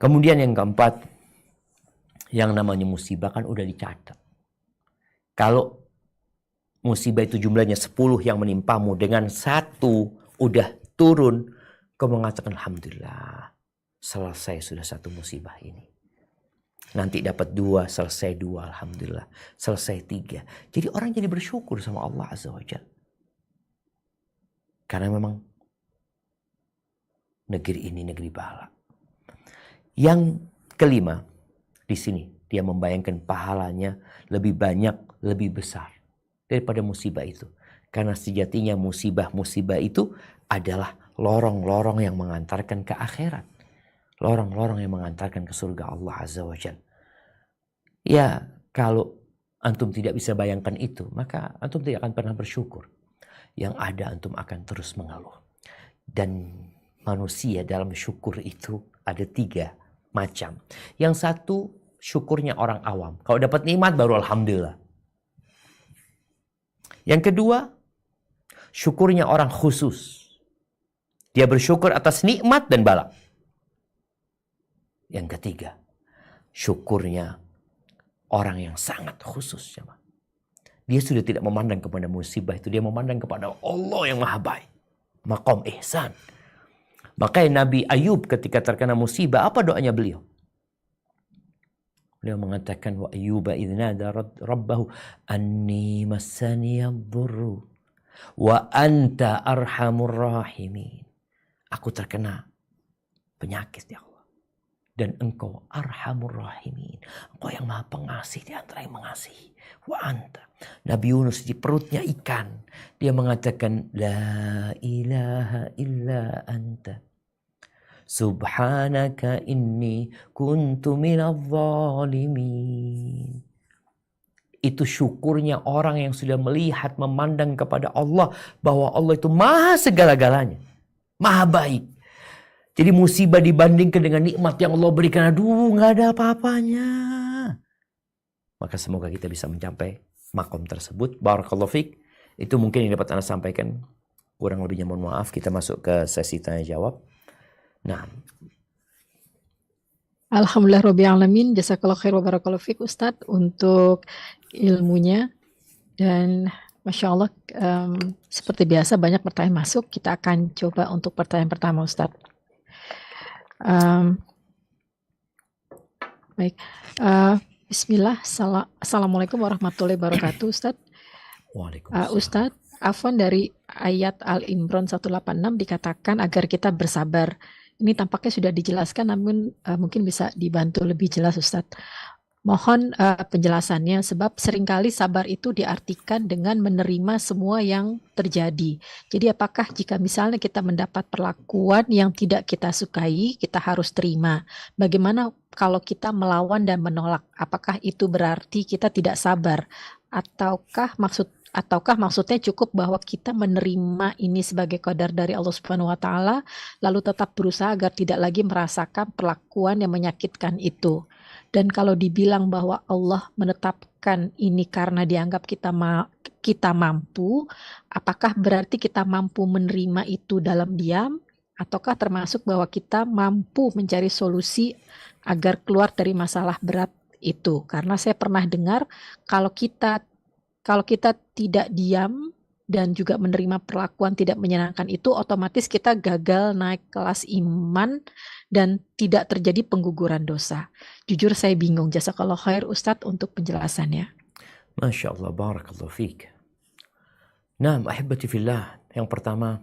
Kemudian yang keempat, yang namanya musibah kan udah dicatat. Kalau musibah itu jumlahnya 10 yang menimpamu, dengan 1 udah turun, kau mengatakan alhamdulillah, selesai sudah 1 musibah ini. Nanti dapat 2, selesai 2, alhamdulillah. Selesai 3. Jadi orang jadi bersyukur sama Allah Azza wa Jalla. Karena memang negeri ini negeri bala. Yang kelima, di sini dia membayangkan pahalanya lebih banyak, lebih besar daripada musibah itu. Karena sejatinya musibah-musibah itu adalah lorong-lorong yang mengantarkan ke akhirat. Lorong-lorong yang mengantarkan ke surga Allah Azza wa Jalla. Ya, kalau antum tidak bisa bayangkan itu, maka antum tidak akan pernah bersyukur. Yang ada antum akan terus mengeluh. Dan manusia dalam syukur itu ada 3 macam. Yang satu, syukurnya orang awam. Kalau dapat nikmat baru alhamdulillah. Yang kedua, syukurnya orang khusus. Dia bersyukur atas nikmat dan bala. Yang ketiga, syukurnya orang yang sangat khusus. Dia sudah tidak memandang kepada musibah itu. Dia memandang kepada Allah yang maha baik. Maqam ihsan. Makanya Nabi Ayub ketika terkena musibah, apa doanya beliau? Beliau mengatakan, wa ayyuba idh nada rabbahu anni massani yadhurru wa anta arhamur rahimin. Aku terkena penyakit ya Allah. Dan engkau arhamur rahimin. Engkau yang maha pengasih di antara yang mengasihi. Wa anta. Nabi Yunus di perutnya ikan. Dia mengatakan, la ilaha illa anta. Subhanaka inni kuntu minadh zalimin. Itu syukurnya orang yang sudah melihat, memandang kepada Allah. Bahwa Allah itu maha segala-galanya. Maha baik. Jadi musibah dibandingkan dengan nikmat yang Allah berikan, aduh gak ada apa-apanya. Maka semoga kita bisa mencapai makom tersebut. Barakallahu fiik. Itu mungkin yang dapat Anda sampaikan. Kurang lebihnya mohon maaf. Kita masuk ke sesi tanya jawab. Nah. Alhamdulillah Rabbil Alamin. Jazakallahu khair wa barakallahu fiik Ustadz untuk ilmunya. Dan Masya Allah, seperti biasa banyak pertanyaan masuk. Kita akan coba untuk pertanyaan pertama Ustadz. Baik, Bismillah. Assalamualaikum warahmatullahi wabarakatuh Ustadz. Waalaikumsalam. Ustadz, afwan, dari ayat Al-Imran 186 dikatakan agar kita bersabar. Ini tampaknya sudah dijelaskan, namun mungkin bisa dibantu lebih jelas Ustadz. Mohon penjelasannya, sebab seringkali sabar itu diartikan dengan menerima semua yang terjadi. Jadi apakah jika misalnya kita mendapat perlakuan yang tidak kita sukai, kita harus terima? Bagaimana kalau kita melawan dan menolak? Apakah itu berarti kita tidak sabar? Ataukah maksudnya cukup bahwa kita menerima ini sebagai qadar dari Allah Subhanahu wa taala, lalu tetap berusaha agar tidak lagi merasakan perlakuan yang menyakitkan itu? Dan kalau dibilang bahwa Allah menetapkan ini karena dianggap kita mampu, apakah berarti kita mampu menerima itu dalam diam? Ataukah termasuk bahwa kita mampu mencari solusi agar keluar dari masalah berat itu? Karena saya pernah dengar kalau kita tidak diam dan juga menerima perlakuan tidak menyenangkan itu, otomatis kita gagal naik kelas iman dan tidak terjadi pengguguran dosa. Jujur saya bingung. Jazakallahu khair Ustadz untuk penjelasannya. Masya Allah, barakallahu fiik. Nah, ahibati fillah. Yang pertama,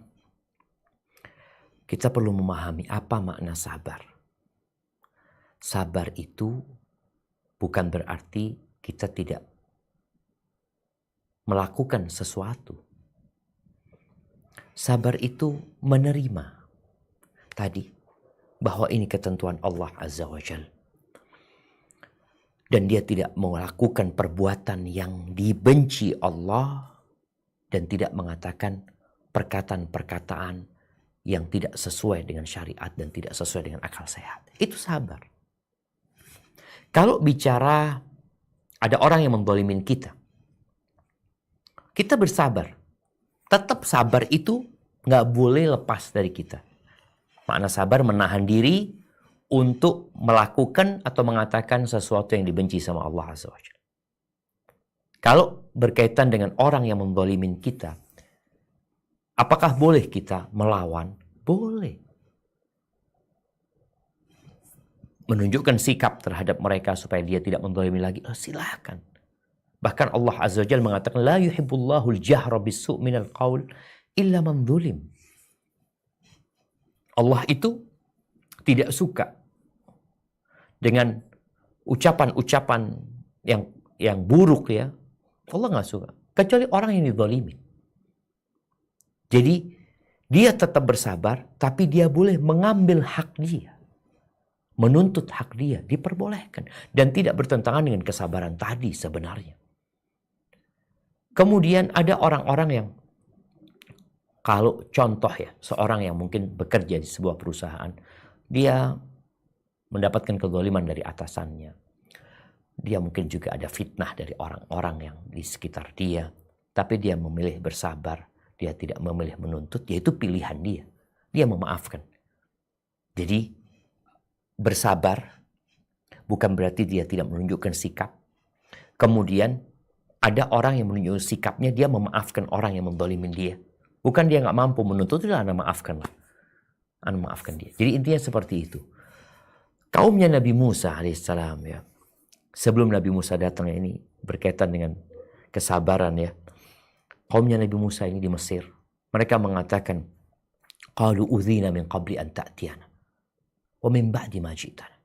kita perlu memahami apa makna sabar. Sabar itu bukan berarti kita tidak melakukan sesuatu. Sabar itu menerima tadi bahwa ini ketentuan Allah Azza wa Jalla. Dan dia tidak melakukan perbuatan yang dibenci Allah dan tidak mengatakan perkataan-perkataan yang tidak sesuai dengan syariat dan tidak sesuai dengan akal sehat. Itu sabar. Kalau bicara ada orang yang menzalimin kita, kita bersabar. Tetap sabar itu nggak boleh lepas dari kita. Makna sabar menahan diri untuk melakukan atau mengatakan sesuatu yang dibenci sama Allah Azza wa Jalla. Kalau berkaitan dengan orang yang menzalimin kita, apakah boleh kita melawan? Boleh. Menunjukkan sikap terhadap mereka supaya dia tidak menzalimi lagi, silakan. Bahkan Allah Azza wa Jalla mengatakan, la yuhibbullahu al-jahra bis-su' minal qaul illa man zulim. Allah itu tidak suka dengan ucapan-ucapan yang buruk ya. Allah nggak suka. Kecuali orang yang dizalimi. Jadi dia tetap bersabar, tapi dia boleh mengambil hak dia. Menuntut hak dia, diperbolehkan. Dan tidak bertentangan dengan kesabaran tadi sebenarnya. Kemudian ada orang-orang yang, kalau contoh ya, seorang yang mungkin bekerja di sebuah perusahaan, dia mendapatkan kezaliman dari atasannya. Dia mungkin juga ada fitnah dari orang-orang yang di sekitar dia. Tapi dia memilih bersabar. Dia tidak memilih menuntut. Yaitu pilihan dia. Dia memaafkan. Jadi bersabar bukan berarti dia tidak menunjukkan sikap. Kemudian ada orang yang menunjukkan sikapnya. Dia memaafkan orang yang menzalimin dia. Bukan dia nggak mampu menuntut. Anda maafkanlah. Anda maafkan dia. Jadi intinya seperti itu. Kaumnya Nabi Musa alaihissalam ya. Sebelum Nabi Musa datang ini berkaitan dengan kesabaran ya. Kaumnya Nabi Musa ini di Mesir. Mereka mengatakan, qalu udhina min qabli an ta'tiyana wa min ba'di ma ji'tana.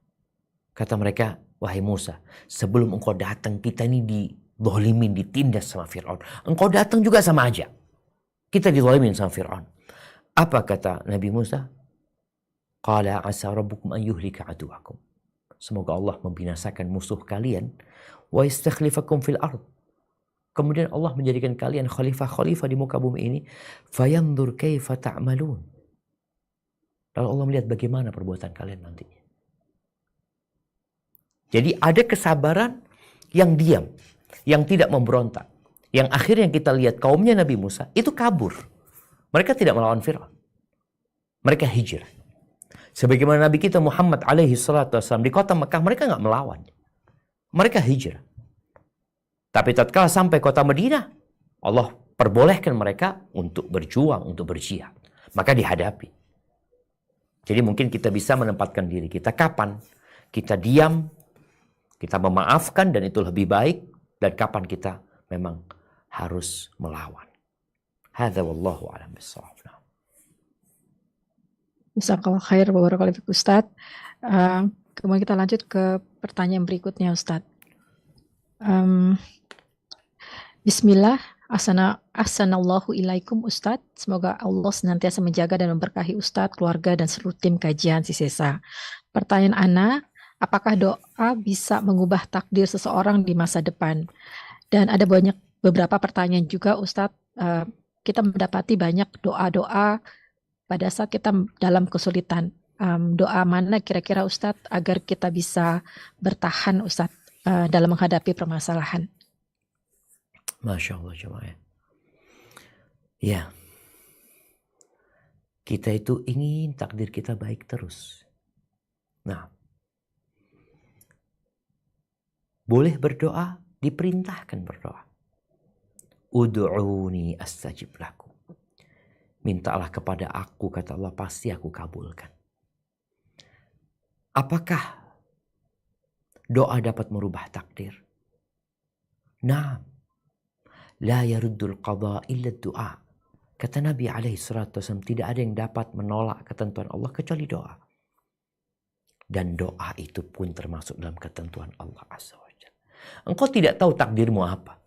Kata mereka, wahai Musa, sebelum engkau datang kita ini dizalimin, ditindas sama Fir'aun. Engkau datang juga sama aja. Kita dizalimin sama Fir'aun. Apa kata Nabi Musa? Qala asa rabbukum an yuhlika aduwakum. Semoga Allah membinasakan musuh kalian. Wa yastakhlifakum fil ard. Kemudian Allah menjadikan kalian khalifah-khalifah di muka bumi ini. Fayandur kaifa ta'malun. Lalu Allah melihat bagaimana perbuatan kalian nantinya. Jadi ada kesabaran yang diam. Yang tidak memberontak. Yang akhirnya kita lihat kaumnya Nabi Musa itu kabur. Mereka tidak melawan Fir'aun. Mereka hijrah. Sebagaimana Nabi kita Muhammad alaihi salatu wasallam di kota Mekah, mereka nggak melawan. Mereka hijrah. Tapi tatkala sampai kota Madinah, Allah perbolehkan mereka untuk berjuang, untuk berjihad. Maka dihadapi. Jadi mungkin kita bisa menempatkan diri kita kapan kita diam, kita memaafkan dan itu lebih baik, dan kapan kita memang harus melawan. Hadza wallahu a'lam bissawab. Jazakallah khair wa barakallahu fiik Ustadz. Kemudian kita lanjut ke pertanyaan berikutnya Ustadz. Bismillah, ahsanallahu ilaikum Ustadz. Semoga Allah senantiasa menjaga dan memberkahi Ustadz, keluarga, dan seluruh tim kajian Sisesa. Pertanyaan Ana, apakah doa bisa mengubah takdir seseorang di masa depan? Dan ada beberapa pertanyaan juga Ustadz. Kita mendapati banyak doa-doa pada saat kita dalam kesulitan. Doa mana kira-kira Ustadz agar kita bisa bertahan Ustadz dalam menghadapi permasalahan? Masya Allah jemaah. Ya. Kita itu ingin takdir kita baik terus. Nah. Boleh berdoa, diperintahkan berdoa. Ud'uni astajib lakum. Mintalah kepada aku, kata Allah, pasti aku kabulkan. Apakah doa dapat merubah takdir? Naam. La yaruddul qadha illa du'a. Kata Nabi SAW, tidak ada yang dapat menolak ketentuan Allah kecuali doa. Dan doa itu pun termasuk dalam ketentuan Allah Azza wa Jalla. Engkau tidak tahu takdirmu apa.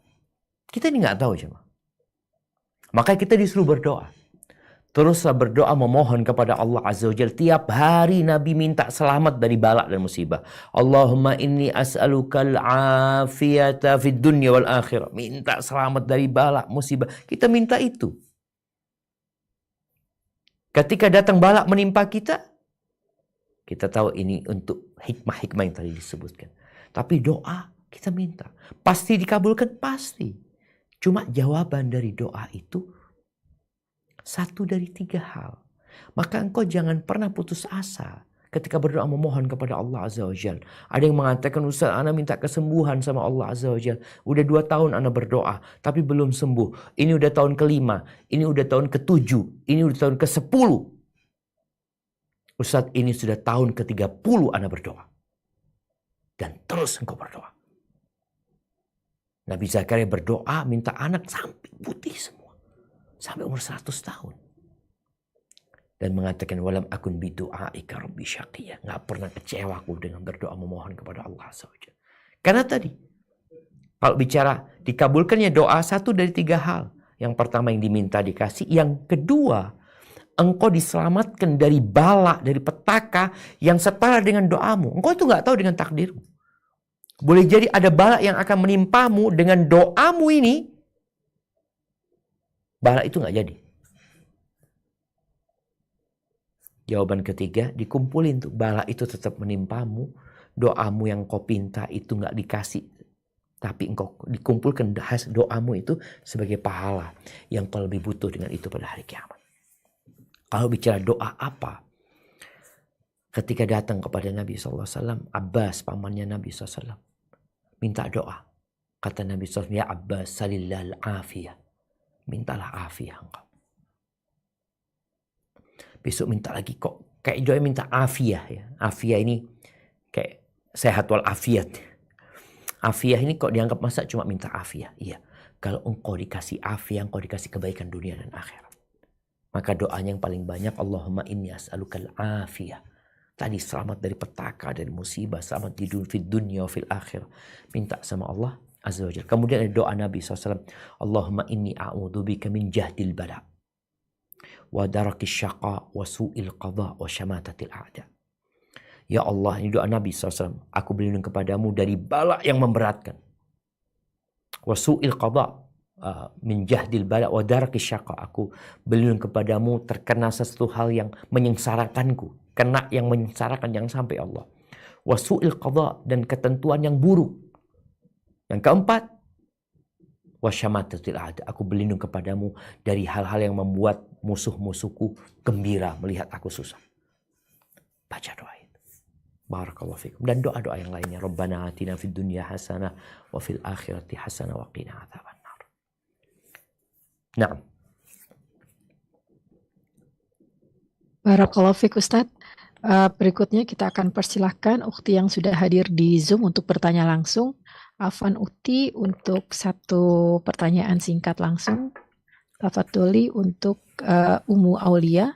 Kita ini nggak tahu cuma. Maka kita disuruh berdoa. Teruslah berdoa memohon kepada Allah Azza wa Jalla. Tiap hari Nabi minta selamat dari bala dan musibah. Allahumma inni as'alukal afiyata fid dunya wal akhirah. Minta selamat dari bala, musibah. Kita minta itu. Ketika datang bala menimpa kita, kita tahu ini untuk hikmah-hikmah yang tadi disebutkan. Tapi doa kita minta. Pasti dikabulkan? Pasti. Cuma jawaban dari doa itu satu dari 3 hal. Maka engkau jangan pernah putus asa ketika berdoa memohon kepada Allah Azza wa Jal. Ada yang mengatakan, Ustaz, ana minta kesembuhan sama Allah Azza wa Jal. Udah 2 tahun ana berdoa, tapi belum sembuh. Ini udah tahun ke-5, ini udah tahun ke-7, ini udah tahun ke-10. Ustaz, ini sudah tahun ke-30 ana berdoa. Dan terus engkau berdoa. Nabi Zakaria berdoa minta anak sampai putih semua. Sampai umur 100 tahun. Dan mengatakan, walam akun bidu'aika rabbi syaqiyya. Nggak pernah kecewa aku dengan berdoa memohon kepada Allah SWT. Karena tadi, kalau bicara dikabulkannya doa, 1 dari 3 hal. Yang pertama yang diminta dikasih. Yang kedua, engkau diselamatkan dari bala, dari petaka yang setara dengan doamu. Engkau itu nggak tahu dengan takdirmu. Boleh jadi ada bala yang akan menimpamu dengan doamu ini. Bala itu nggak jadi. Jawaban ketiga, dikumpulin tuh. Bala itu tetap menimpamu. Doamu yang kau pinta itu nggak dikasih. Tapi engkau dikumpulkan doamu itu sebagai pahala. Yang kau lebih butuh dengan itu pada hari kiamat. Kalau bicara doa apa? Ketika datang kepada Nabi SAW, Abbas pamannya Nabi SAW. Minta doa. Kata Nabi SAW, ya Abbas salillal afiyah. Mintalah afiyah engkau. Besok minta lagi kok. Kayak doa minta afiyah ya. Afiyah ini kayak sehat wal afiat. Afiyah ini kok dianggap masa cuma minta afiyah. Iya. Kalau engkau dikasih afiyah, engkau dikasih kebaikan dunia dan akhirat. Maka doanya yang paling banyak, Allahumma inni as'alukal afiyah. Tadi selamat dari petaka, dari musibah, selamat di dunia fil akhir. Minta sama Allah Azza wa Jalla. Kemudian ada doa Nabi SAW. Allahumma inni a'udzubika min jahdil bala. Wa darakis syaqa wa su'il qadha wa syamatatil a'da. Ya Allah, ini doa Nabi SAW. Aku berlindung kepadamu dari bala yang memberatkan. Wa su'il qadha. Min jahdil bala wa darakis syaqa. Aku berlindung kepadamu terkena sesuatu hal yang menyengsarakanku. Kena yang menyengsarakan, jangan sampai Allah. Wasu'il qadha, dan ketentuan yang buruk. Yang keempat, wasyamatatil a'da. Aku berlindung kepadamu dari hal-hal yang membuat musuh-musuhku gembira melihat aku susah. Baca doa itu. Barakallahu fikum. Dan doa-doa yang lainnya. Rabbana atina fid dunya hasanah wa fil akhirati hasanah wa qina adzabannar. Nah. Barakallahu fiik Ustaz. Berikutnya kita akan persilahkan Ukti yang sudah hadir di Zoom untuk bertanya langsung. Afwan Ukti untuk 1 pertanyaan singkat langsung. Tafadholi untuk Ummu Aulia.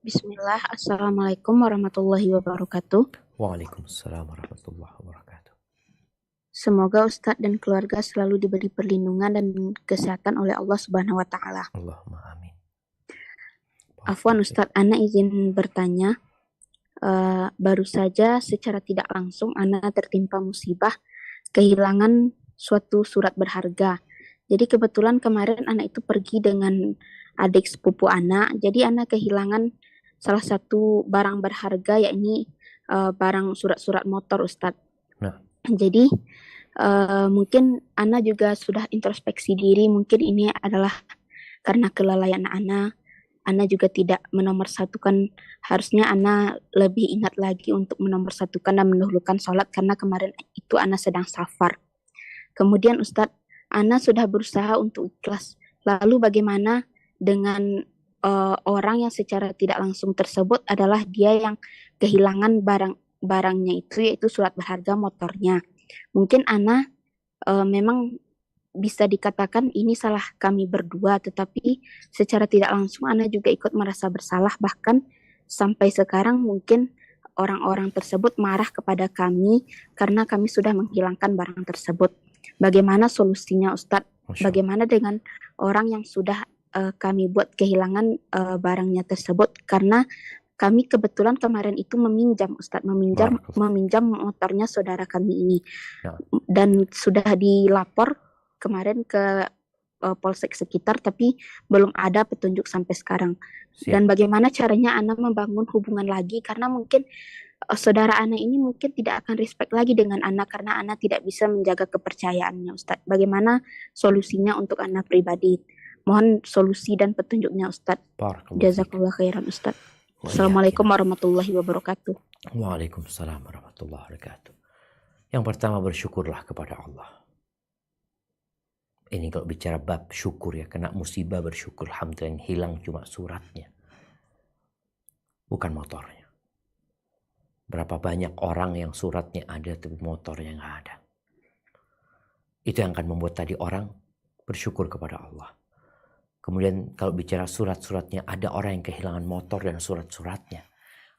Bismillah, Assalamualaikum warahmatullahi wabarakatuh. Waalaikumsalam warahmatullahi wabarakatuh. Semoga Ustadz dan keluarga selalu diberi perlindungan dan kesehatan oleh Allah Subhanahu wa Ta'ala. Allahumma amin. Afwan Ustadz, Ana izin bertanya. Baru saja secara tidak langsung Ana tertimpa musibah kehilangan suatu surat berharga. Jadi kebetulan kemarin Ana itu pergi dengan adik sepupu Ana. Jadi Ana kehilangan salah satu barang berharga, yakni barang surat-surat motor Ustadz. Nah. Jadi mungkin Ana juga sudah introspeksi diri, mungkin ini adalah karena kelalaian Ana juga tidak menomorsatukan. Harusnya Ana lebih ingat lagi untuk menomorsatukan dan mendahulukan sholat, karena kemarin itu Ana sedang safar. Kemudian Ustadz, Ana sudah berusaha untuk ikhlas. Lalu bagaimana dengan orang yang secara tidak langsung tersebut adalah dia yang kehilangan barangnya itu, yaitu surat berharga motornya. Mungkin Ana memang bisa dikatakan ini salah kami berdua, tetapi secara tidak langsung Ana juga ikut merasa bersalah. Bahkan sampai sekarang mungkin orang-orang tersebut marah kepada kami karena kami sudah menghilangkan barang tersebut. Bagaimana solusinya Ustadz? Bagaimana dengan orang yang sudah kami buat kehilangan barangnya tersebut? Karena kami kebetulan kemarin itu meminjam Ustadz, meminjam motornya saudara kami ini. Dan sudah dilapor kemarin ke polsek sekitar, tapi belum ada petunjuk sampai sekarang. Siap. Dan bagaimana caranya Ana membangun hubungan lagi, karena mungkin saudara Ana ini mungkin tidak akan respect lagi dengan Ana karena Ana tidak bisa menjaga kepercayaannya, Ustadz. Bagaimana solusinya untuk Ana pribadi? Mohon solusi dan petunjuknya, Ustadz. Barakallahu fiik. Jazakallah khairan, Ustadz. Wa Assalamualaikum iyyakum. warahmatullahi wabarakatuh. Waalaikumsalam warahmatullahi wabarakatuh. Yang pertama, bersyukurlah kepada Allah. Ini kalau bicara bab syukur ya, kena musibah bersyukur. Alhamdulillah yang hilang cuma suratnya, bukan motornya. Berapa banyak orang yang suratnya ada tapi motornya nggak ada. Itu yang akan membuat tadi orang bersyukur kepada Allah. Kemudian kalau bicara surat-suratnya, ada orang yang kehilangan motor dan surat-suratnya.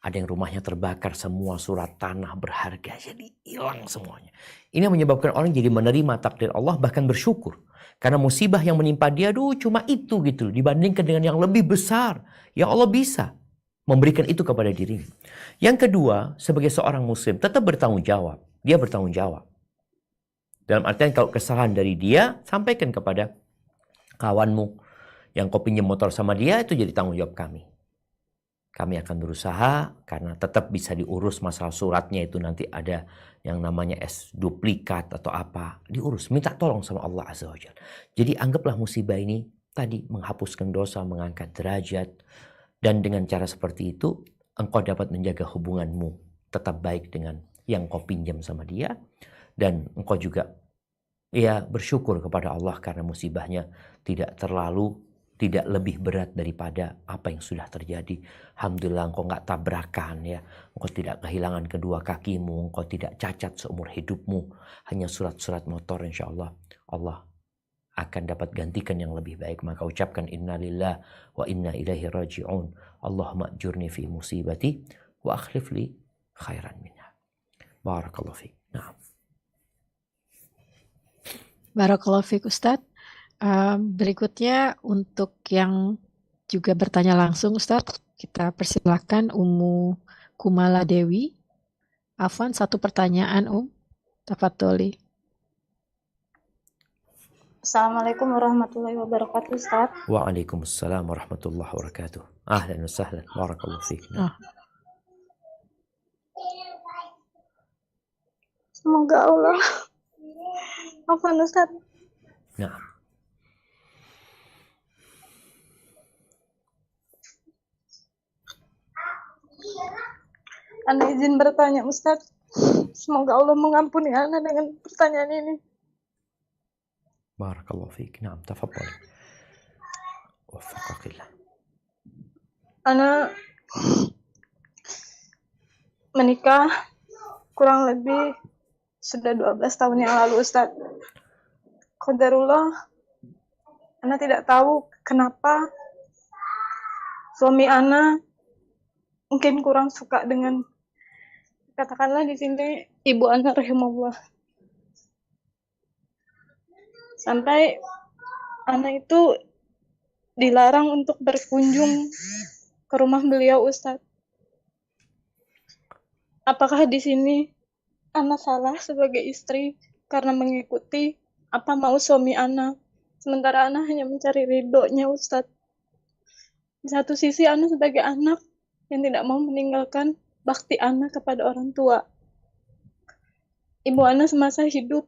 Ada yang rumahnya terbakar, semua surat tanah berharga jadi hilang semuanya. Ini yang menyebabkan orang jadi menerima takdir Allah, bahkan bersyukur. Karena musibah yang menimpa dia, cuma itu gitu. Dibandingkan dengan yang lebih besar, yang Allah bisa memberikan itu kepada dirinya. Yang kedua, sebagai seorang muslim, tetap bertanggung jawab. Dia bertanggung jawab. Dalam artian kalau kesalahan dari dia, sampaikan kepada kawanmu yang kau pinjam motor sama dia, itu jadi tanggung jawab kami. Kami akan berusaha karena tetap bisa diurus masalah suratnya itu, nanti ada yang namanya duplikat atau apa, diurus. Minta tolong sama Allah Azza wa Jalla. Jadi anggaplah musibah ini tadi menghapuskan dosa, mengangkat derajat. Dan dengan cara seperti itu, engkau dapat menjaga hubunganmu tetap baik dengan yang kau pinjam sama dia. Dan engkau juga bersyukur kepada Allah karena musibahnya tidak lebih berat daripada apa yang sudah terjadi. Alhamdulillah engkau nggak tabrakan ya. Engkau tidak kehilangan kedua kakimu. Engkau tidak cacat seumur hidupmu. Hanya surat-surat motor, insya Allah. Allah akan dapat gantikan yang lebih baik. Maka ucapkan innalillah wa inna ilaihi raji'un. Allahumma ajurni fi musibati wa akhlif li khairan minha. Barakallahu fiik. Nah. Barakallahu fiik, Ustadz. Berikutnya untuk yang juga bertanya langsung, Ustadz, kita persilahkan Ummu Kumala Dewi. Afwan, satu pertanyaan, Tafadholi. Assalamualaikum warahmatullahi wabarakatuh, Ustaz. Waalaikumsalam warahmatullahi wabarakatuh. Ahlan wa sahlan. Barakallahu fiik. Nah. Semoga Allah afwan, Ustaz. Nah. Ana izin bertanya, Ustaz. Semoga Allah mengampuni Ana dengan pertanyaan ini. Barakallahu fiik. Naam, tafadhal. Waffaqakillah. Ana menikah kurang lebih sudah 12 tahun yang lalu, Ustaz. Qadarullah, Ana tidak tahu kenapa suami Ana mungkin kurang suka dengan, katakanlah di sini, ibu Ana rahimahullah. Sampai Ana itu dilarang untuk berkunjung ke rumah beliau, Ustadz. Apakah di sini Ana salah sebagai istri karena mengikuti apa mau suami Ana, sementara Ana hanya mencari ridhonya, Ustadz. Di satu sisi Ana sebagai anak yang tidak mau meninggalkan bakti Ana kepada orang tua. Ibu Ana semasa hidup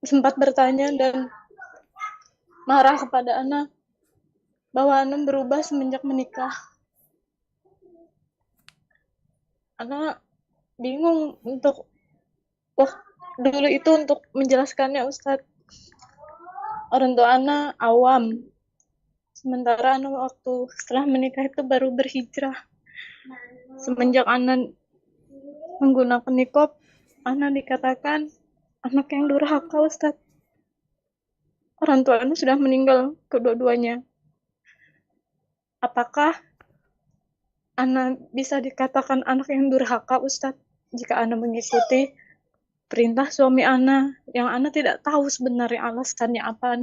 sempat bertanya dan marah kepada Ana bahwa Ana berubah semenjak menikah. Ana bingung untuk dulu itu untuk menjelaskannya, Ustadz. Orang tua Ana awam, sementara Ana waktu setelah menikah itu baru berhijrah. Semenjak Ana menggunakan niqab, Ana dikatakan anak yang durhaka, Ustadz. Orang tua Ana sudah meninggal kedua-duanya. Apakah Ana bisa dikatakan anak yang durhaka, Ustadz, jika Ana mengikuti perintah suami Ana yang Ana tidak tahu sebenarnya alasannya apa?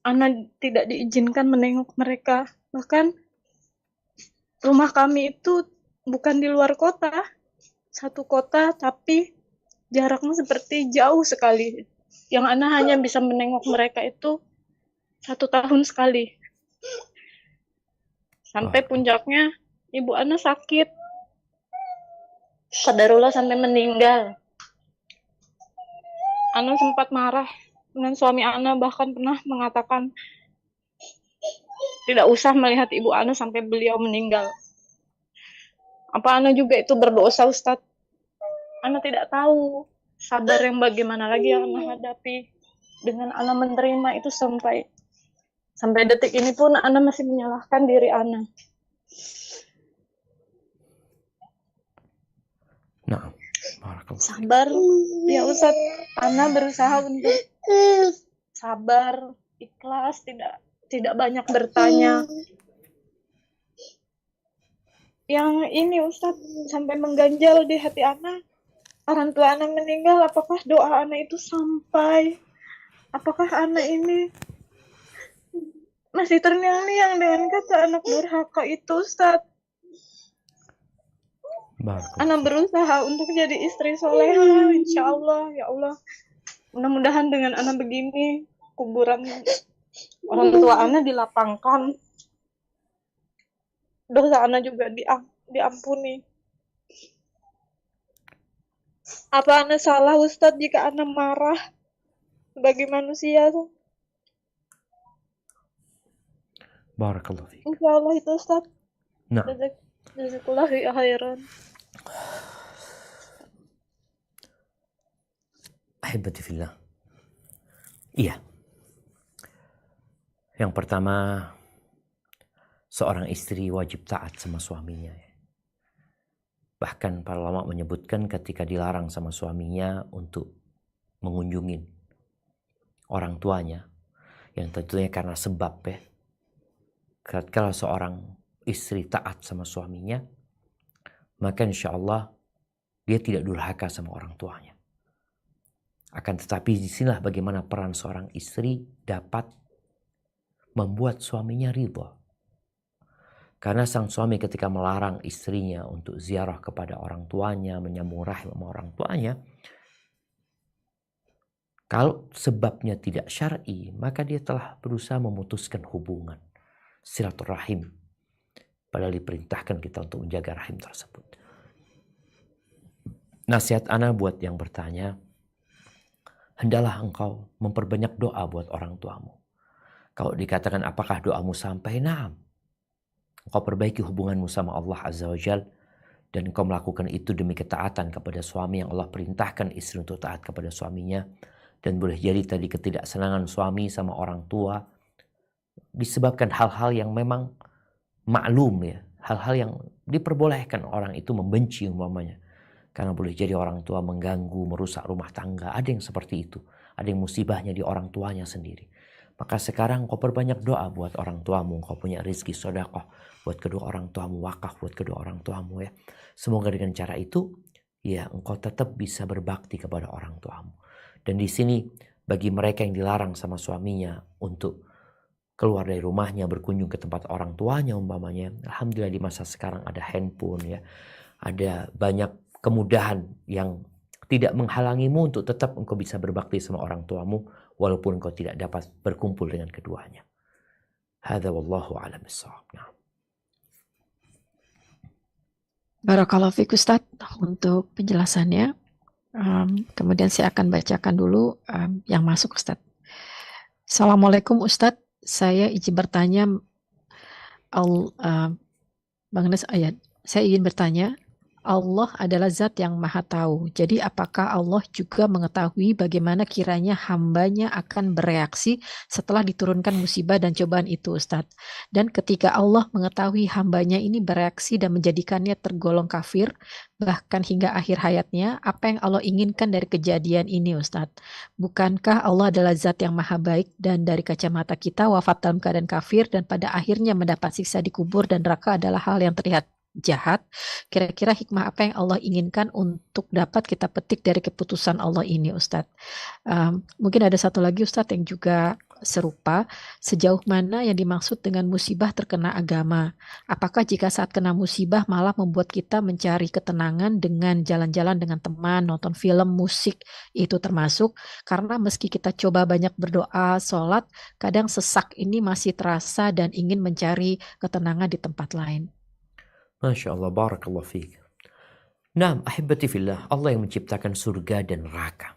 Ana tidak diizinkan menengok mereka. Bahkan rumah kami itu bukan di luar kota, satu kota, tapi jaraknya seperti jauh sekali. Yang Ana hanya bisa menengok mereka itu 1 tahun sekali. Sampai puncaknya ibu Ana sakit. Qadarullah sampai meninggal. Ana sempat marah dengan suami Ana, bahkan pernah mengatakan tidak usah melihat ibu Ana sampai beliau meninggal. Apa Ana juga itu berdosa, Ustadz? Ana tidak tahu sabar yang bagaimana lagi yang Ana hadapi. Dengan Ana menerima itu sampai detik ini pun Ana masih menyalahkan diri Ana. Nah, barakallah. Sabar, ya Ustadz. Ana berusaha untuk sabar, ikhlas, tidak banyak bertanya. Yang ini Ustadz sampai mengganjal di hati Ana. Orang tua Ana meninggal, apakah doa Ana itu sampai? Apakah Ana ini masih terngiang-ngiang dengan kata anak durhaka itu, Ustadz? Barakallah. Ana berusaha untuk jadi istri soleha, insya Allah, ya Allah. Mudah-mudahan dengan Ana begini, kuburan orang tua Ana dilapangkan. Dosa Ana juga diampuni. Apa Ana salah, Ustadz, jika Ana marah sebagai manusia? Barakallah fiik. Insya Allah itu, Ustadz. Nah, Jazakallahu khairan. ahibati fillah. Iya. Yang pertama, seorang istri wajib taat sama suaminya. Bahkan para ulama menyebutkan ketika dilarang sama suaminya untuk mengunjungi orang tuanya, yang tentunya karena sebab ya. Kalau seorang istri taat sama suaminya, maka insya Allah dia tidak durhaka sama orang tuanya. Akan tetapi disinilah bagaimana peran seorang istri dapat membuat suaminya ridha. Karena sang suami ketika melarang istrinya untuk ziarah kepada orang tuanya, menyambung rahim sama orang tuanya, kalau sebabnya tidak syar'i, maka dia telah berusaha memutuskan hubungan silaturahim. Padahal diperintahkan kita untuk menjaga rahim tersebut. Nasihat ana buat yang bertanya, hendaklah engkau memperbanyak doa buat orang tuamu. Kalau dikatakan apakah doamu sampai? Naam. Engkau perbaiki hubunganmu sama Allah Azza wa Jal, dan engkau melakukan itu demi ketaatan kepada suami yang Allah perintahkan istri untuk taat kepada suaminya. Dan boleh jadi tadi ketidaksenangan suami sama orang tua disebabkan hal-hal yang memang maklum ya, hal-hal yang diperbolehkan orang itu membenci umpamanya. Karena boleh jadi orang tua mengganggu, merusak rumah tangga. Ada yang seperti itu. Ada yang musibahnya di orang tuanya sendiri. Maka sekarang kau perbanyak doa buat orang tuamu. Kau punya rezeki sedekah buat kedua orang tuamu, wakaf buat kedua orang tuamu ya. Semoga dengan cara itu ya engkau tetap bisa berbakti kepada orang tuamu. Dan di sini bagi mereka yang dilarang sama suaminya untuk keluar dari rumahnya, berkunjung ke tempat orang tuanya umpamanya. Alhamdulillah di masa sekarang ada handphone ya. Ada banyak kemudahan yang tidak menghalangimu untuk tetap engkau bisa berbakti sama orang tuamu walaupun engkau tidak dapat berkumpul dengan keduanya. Hadza wallahu a'lam bissawab. Nah. Barakallahu fiik Ustadz untuk penjelasannya. Kemudian saya akan bacakan dulu yang masuk Ustadz. Assalamualaikum Ustadz, saya izin bertanya, Bang Nes ayat. Saya ingin bertanya, Allah adalah zat yang maha tahu. Jadi apakah Allah juga mengetahui bagaimana kiranya hambanya akan bereaksi setelah diturunkan musibah dan cobaan itu Ustadz? Dan ketika Allah mengetahui hambanya ini bereaksi dan menjadikannya tergolong kafir, bahkan hingga akhir hayatnya, apa yang Allah inginkan dari kejadian ini Ustadz? Bukankah Allah adalah zat yang maha baik dan dari kacamata kita wafat dalam keadaan kafir dan pada akhirnya mendapat siksa di kubur dan neraka adalah hal yang terlihat jahat? Kira-kira hikmah apa yang Allah inginkan untuk dapat kita petik dari keputusan Allah ini Ustadz? Mungkin ada satu lagi Ustadz yang juga serupa, sejauh mana yang dimaksud dengan musibah terkena agama? Apakah jika saat kena musibah malah membuat kita mencari ketenangan dengan jalan-jalan dengan teman, nonton film, musik, itu termasuk? Karena meski kita coba banyak berdoa, sholat, kadang sesak ini masih terasa dan ingin mencari ketenangan di tempat lain. Masya Allah, barakallah fiik. Nah, ahibati fillah, Allah yang menciptakan surga dan neraka.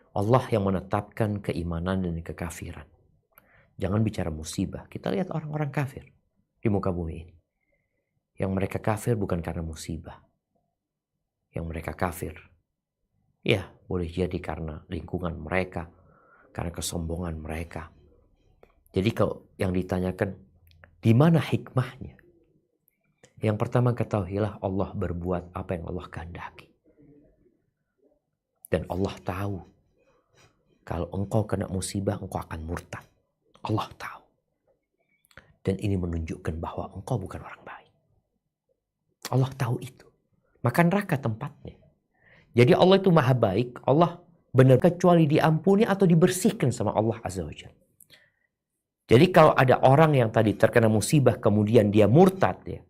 Allah yang menetapkan keimanan dan kekafiran. Jangan bicara musibah. Kita lihat orang-orang kafir di muka bumi ini. Yang mereka kafir bukan karena musibah. Yang mereka kafir, ya boleh jadi karena lingkungan mereka, karena kesombongan mereka. Jadi kalau yang ditanyakan, di mana hikmahnya? Yang pertama ketahuilah Allah berbuat apa yang Allah kehendaki. Dan Allah tahu, kalau engkau kena musibah, engkau akan murtad. Allah tahu. Dan ini menunjukkan bahwa engkau bukan orang baik. Allah tahu itu. Maka neraka tempatnya. Jadi Allah itu maha baik. Allah benar kecuali diampuni atau dibersihkan sama Allah Azza wa Jalla. Jadi kalau ada orang yang tadi terkena musibah kemudian dia murtad ya.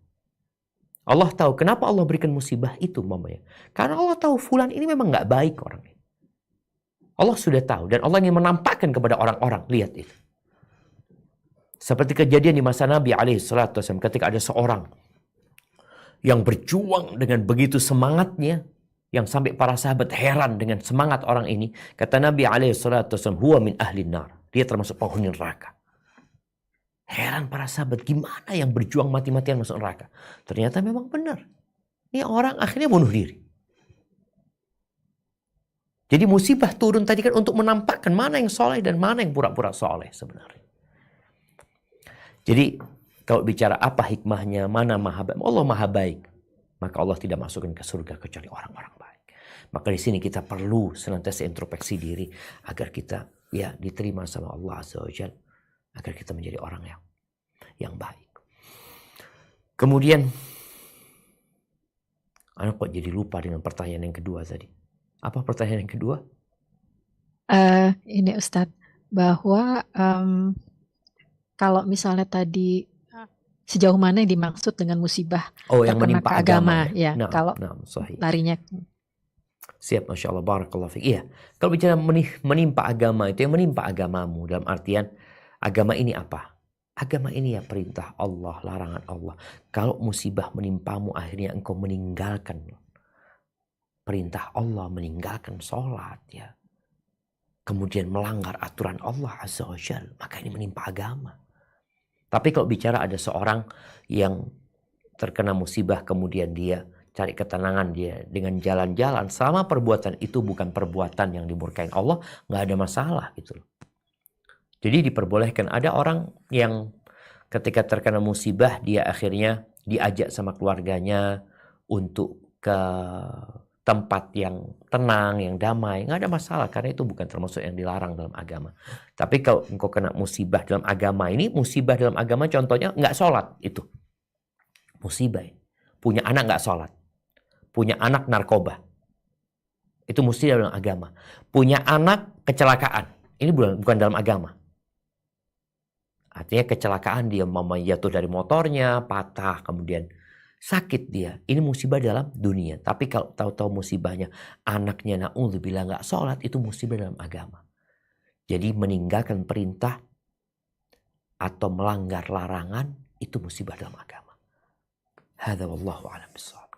Allah tahu kenapa Allah berikan musibah itu mamanya. Karena Allah tahu fulan ini memang gak baik orangnya. Allah sudah tahu dan Allah ingin menampakkan kepada orang-orang, lihat itu. Seperti kejadian di masa Nabi SAW ketika ada seorang yang berjuang dengan begitu semangatnya, yang sampai para sahabat heran dengan semangat orang ini. Kata Nabi SAW, huwa min ahlin nar. Dia termasuk penghuni neraka. Heran para sahabat, gimana yang berjuang mati-matian masuk neraka? Ternyata memang benar. Ini orang akhirnya bunuh diri. Jadi musibah turun tadi kan untuk menampakkan mana yang soleh dan mana yang pura-pura soleh sebenarnya. Jadi kalau bicara apa hikmahnya, mana maha baik, Allah maha baik. Maka Allah tidak masukkan ke surga kecuali orang-orang baik. Maka di sini kita perlu senantiasa introspeksi diri agar kita ya diterima sama Allah Azza wa Jalla, agar kita menjadi orang yang baik. Kemudian, anak kok jadi lupa dengan pertanyaan yang kedua tadi. Apa pertanyaan yang kedua? Ini Ustadz, bahwa kalau misalnya tadi sejauh mana yang dimaksud dengan musibah yang terkena menimpa ke agama ya, Nah, kalau sahih. larinya Siap, Masya Allah, barakallahu fiik. Iya, kalau bicara menimpa agama itu yang menimpa agamamu dalam artian agama ini apa? Agama ini ya perintah Allah, larangan Allah. Kalau musibah menimpamu akhirnya engkau meninggalkan perintah Allah, meninggalkan sholat ya, kemudian melanggar aturan Allah Azza wa Jalla, maka ini menimpa agama. Tapi kalau bicara ada seorang yang terkena musibah kemudian dia cari ketenangan dia dengan jalan-jalan, selama perbuatan itu bukan perbuatan yang dimurkain Allah, nggak ada masalah gitu loh. Jadi diperbolehkan. Ada orang yang ketika terkena musibah dia akhirnya diajak sama keluarganya untuk ke tempat yang tenang, yang damai, nggak ada masalah karena itu bukan termasuk yang dilarang dalam agama. Tapi kalau engkau kena musibah dalam agama ini, musibah dalam agama contohnya nggak sholat itu musibah. Punya anak nggak sholat, punya anak narkoba, itu musibah dalam agama. Punya anak kecelakaan, ini bukan dalam agama. Artinya kecelakaan dia jatuh dari motornya, patah, kemudian sakit dia. Ini musibah dalam dunia. Tapi kalau tahu-tahu musibahnya anaknya na'udzubillah nggak sholat, itu musibah dalam agama. Jadi meninggalkan perintah atau melanggar larangan itu musibah dalam agama. Hadza wallahu a'lam bissawab.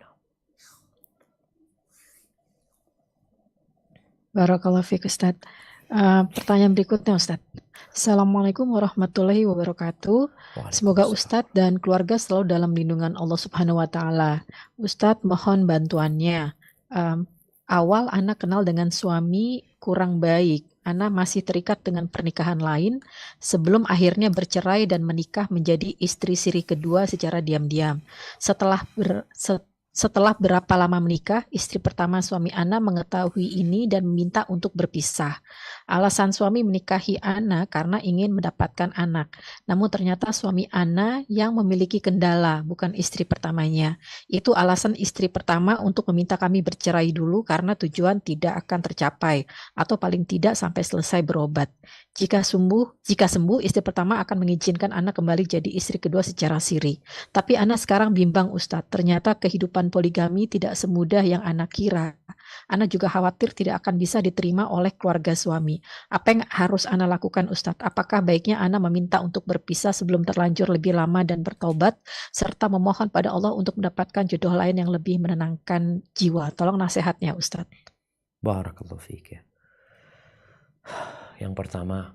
Barakallahu fiik Ustaz. Pertanyaan berikutnya Ustaz. Assalamualaikum warahmatullahi wabarakatuh. Semoga Ustadz dan keluarga selalu dalam lindungan Allah Subhanahu wa Ta'ala. Ustadz mohon bantuannya. Awal Ana kenal dengan suami kurang baik. Ana masih terikat dengan pernikahan lain sebelum akhirnya bercerai dan menikah menjadi istri siri kedua secara diam-diam. Setelah berapa lama menikah, istri pertama suami Ana mengetahui ini dan meminta untuk berpisah. Alasan suami menikahi Ana karena ingin mendapatkan anak. Namun ternyata suami Ana yang memiliki kendala, bukan istri pertamanya. Itu alasan istri pertama untuk meminta kami bercerai dulu karena tujuan tidak akan tercapai, atau paling tidak sampai selesai berobat. Jika sembuh, istri pertama akan mengizinkan Ana kembali jadi istri kedua secara siri. Tapi Ana sekarang bimbang Ustadz, ternyata kehidupan poligami tidak semudah yang Ana kira. Ana juga khawatir tidak akan bisa diterima oleh keluarga suami. Apa yang harus Ana lakukan Ustadz? Apakah baiknya Ana meminta untuk berpisah sebelum terlanjur lebih lama dan bertaubat, serta memohon pada Allah untuk mendapatkan jodoh lain yang lebih menenangkan jiwa? Tolong nasihatnya Ustadz. Barakallahu fiik ya. Yang pertama,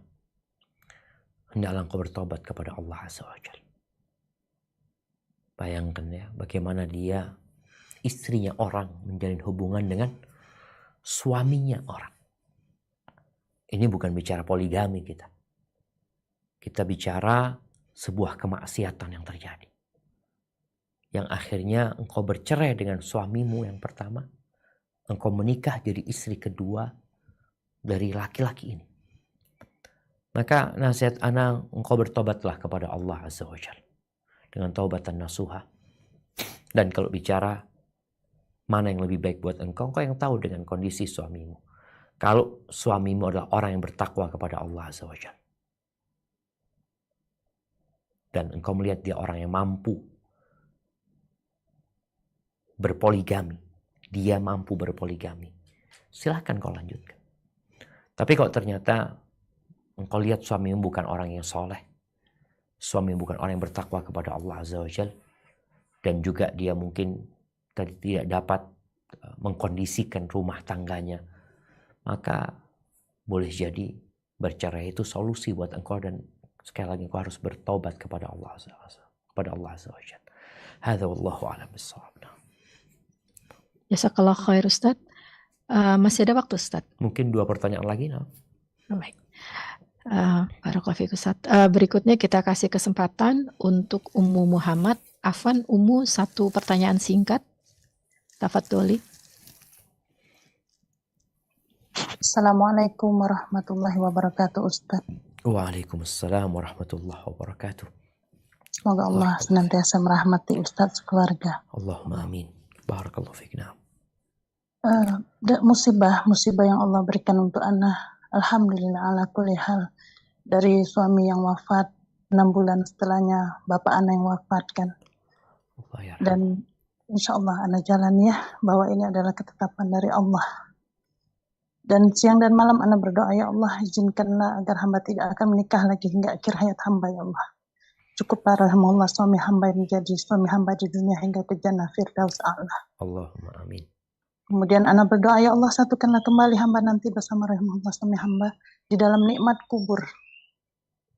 hendaklah engkau bertobat kepada Allah Azza wa Jalla. Bayangkan ya, bagaimana dia, istrinya orang, menjalin hubungan dengan suaminya orang. Ini bukan bicara poligami kita. Kita bicara sebuah kemaksiatan yang terjadi. Yang akhirnya engkau bercerai dengan suamimu yang pertama. Engkau menikah jadi istri kedua dari laki-laki ini. Maka nasihat ana, engkau bertobatlah kepada Allah Azza wa Jalla dengan taubatan nasuha. Dan kalau bicara mana yang lebih baik buat engkau yang tahu dengan kondisi suamimu. Kalau suamimu adalah orang yang bertakwa kepada Allah Azza wa Jalla, dan engkau melihat dia orang yang mampu berpoligami, dia mampu berpoligami, silahkan kau lanjutkan. Tapi kalau ternyata engkau lihat suamimu bukan orang yang soleh, suamimu bukan orang yang bertakwa kepada Allah Azza wa Jalla, dan juga dia mungkin tidak dapat mengkondisikan rumah tangganya, maka boleh jadi bercerai itu solusi buat engkau, dan sekali lagi engkau harus bertobat kepada Allah Azza wa Jalla. Hadza wallahu a'lam bissawab. Jazakallah khair Ustadz. Masih ada waktu Ustadz? Mungkin 2 pertanyaan lagi. Baik. Barakallahu fiik Ustadz. Berikutnya kita kasih kesempatan untuk Ummu Muhammad. Afwan, Ummu, 1 pertanyaan singkat. Tafadholi. Assalamualaikum warahmatullahi wabarakatuh Ustaz. Waalaikumsalam warahmatullahi wabarakatuh. Semoga Allah senantiasa merahmati Ustaz sekeluarga. Allahumma amin. Barakallahu fiikna. Musibah yang Allah berikan untuk ana, alhamdulillah ala kulli hal. Dari suami yang wafat, 6 bulan setelahnya bapak ana yang wafat kan. Dan insya Allah ana jalani ya, bahwa ini adalah ketetapan dari Allah. Dan siang dan malam ana berdoa, ya Allah izinkanlah agar hamba tidak akan menikah lagi hingga akhir hayat hamba ya Allah. Cukuplah rahmatullah suami hamba menjadi suami hamba di dunia hingga ke jannah firdaus a'la. Allahumma amin. Kemudian ana berdoa, ya Allah satukanlah kembali hamba nanti bersama rahmatullah suami hamba di dalam nikmat kubur.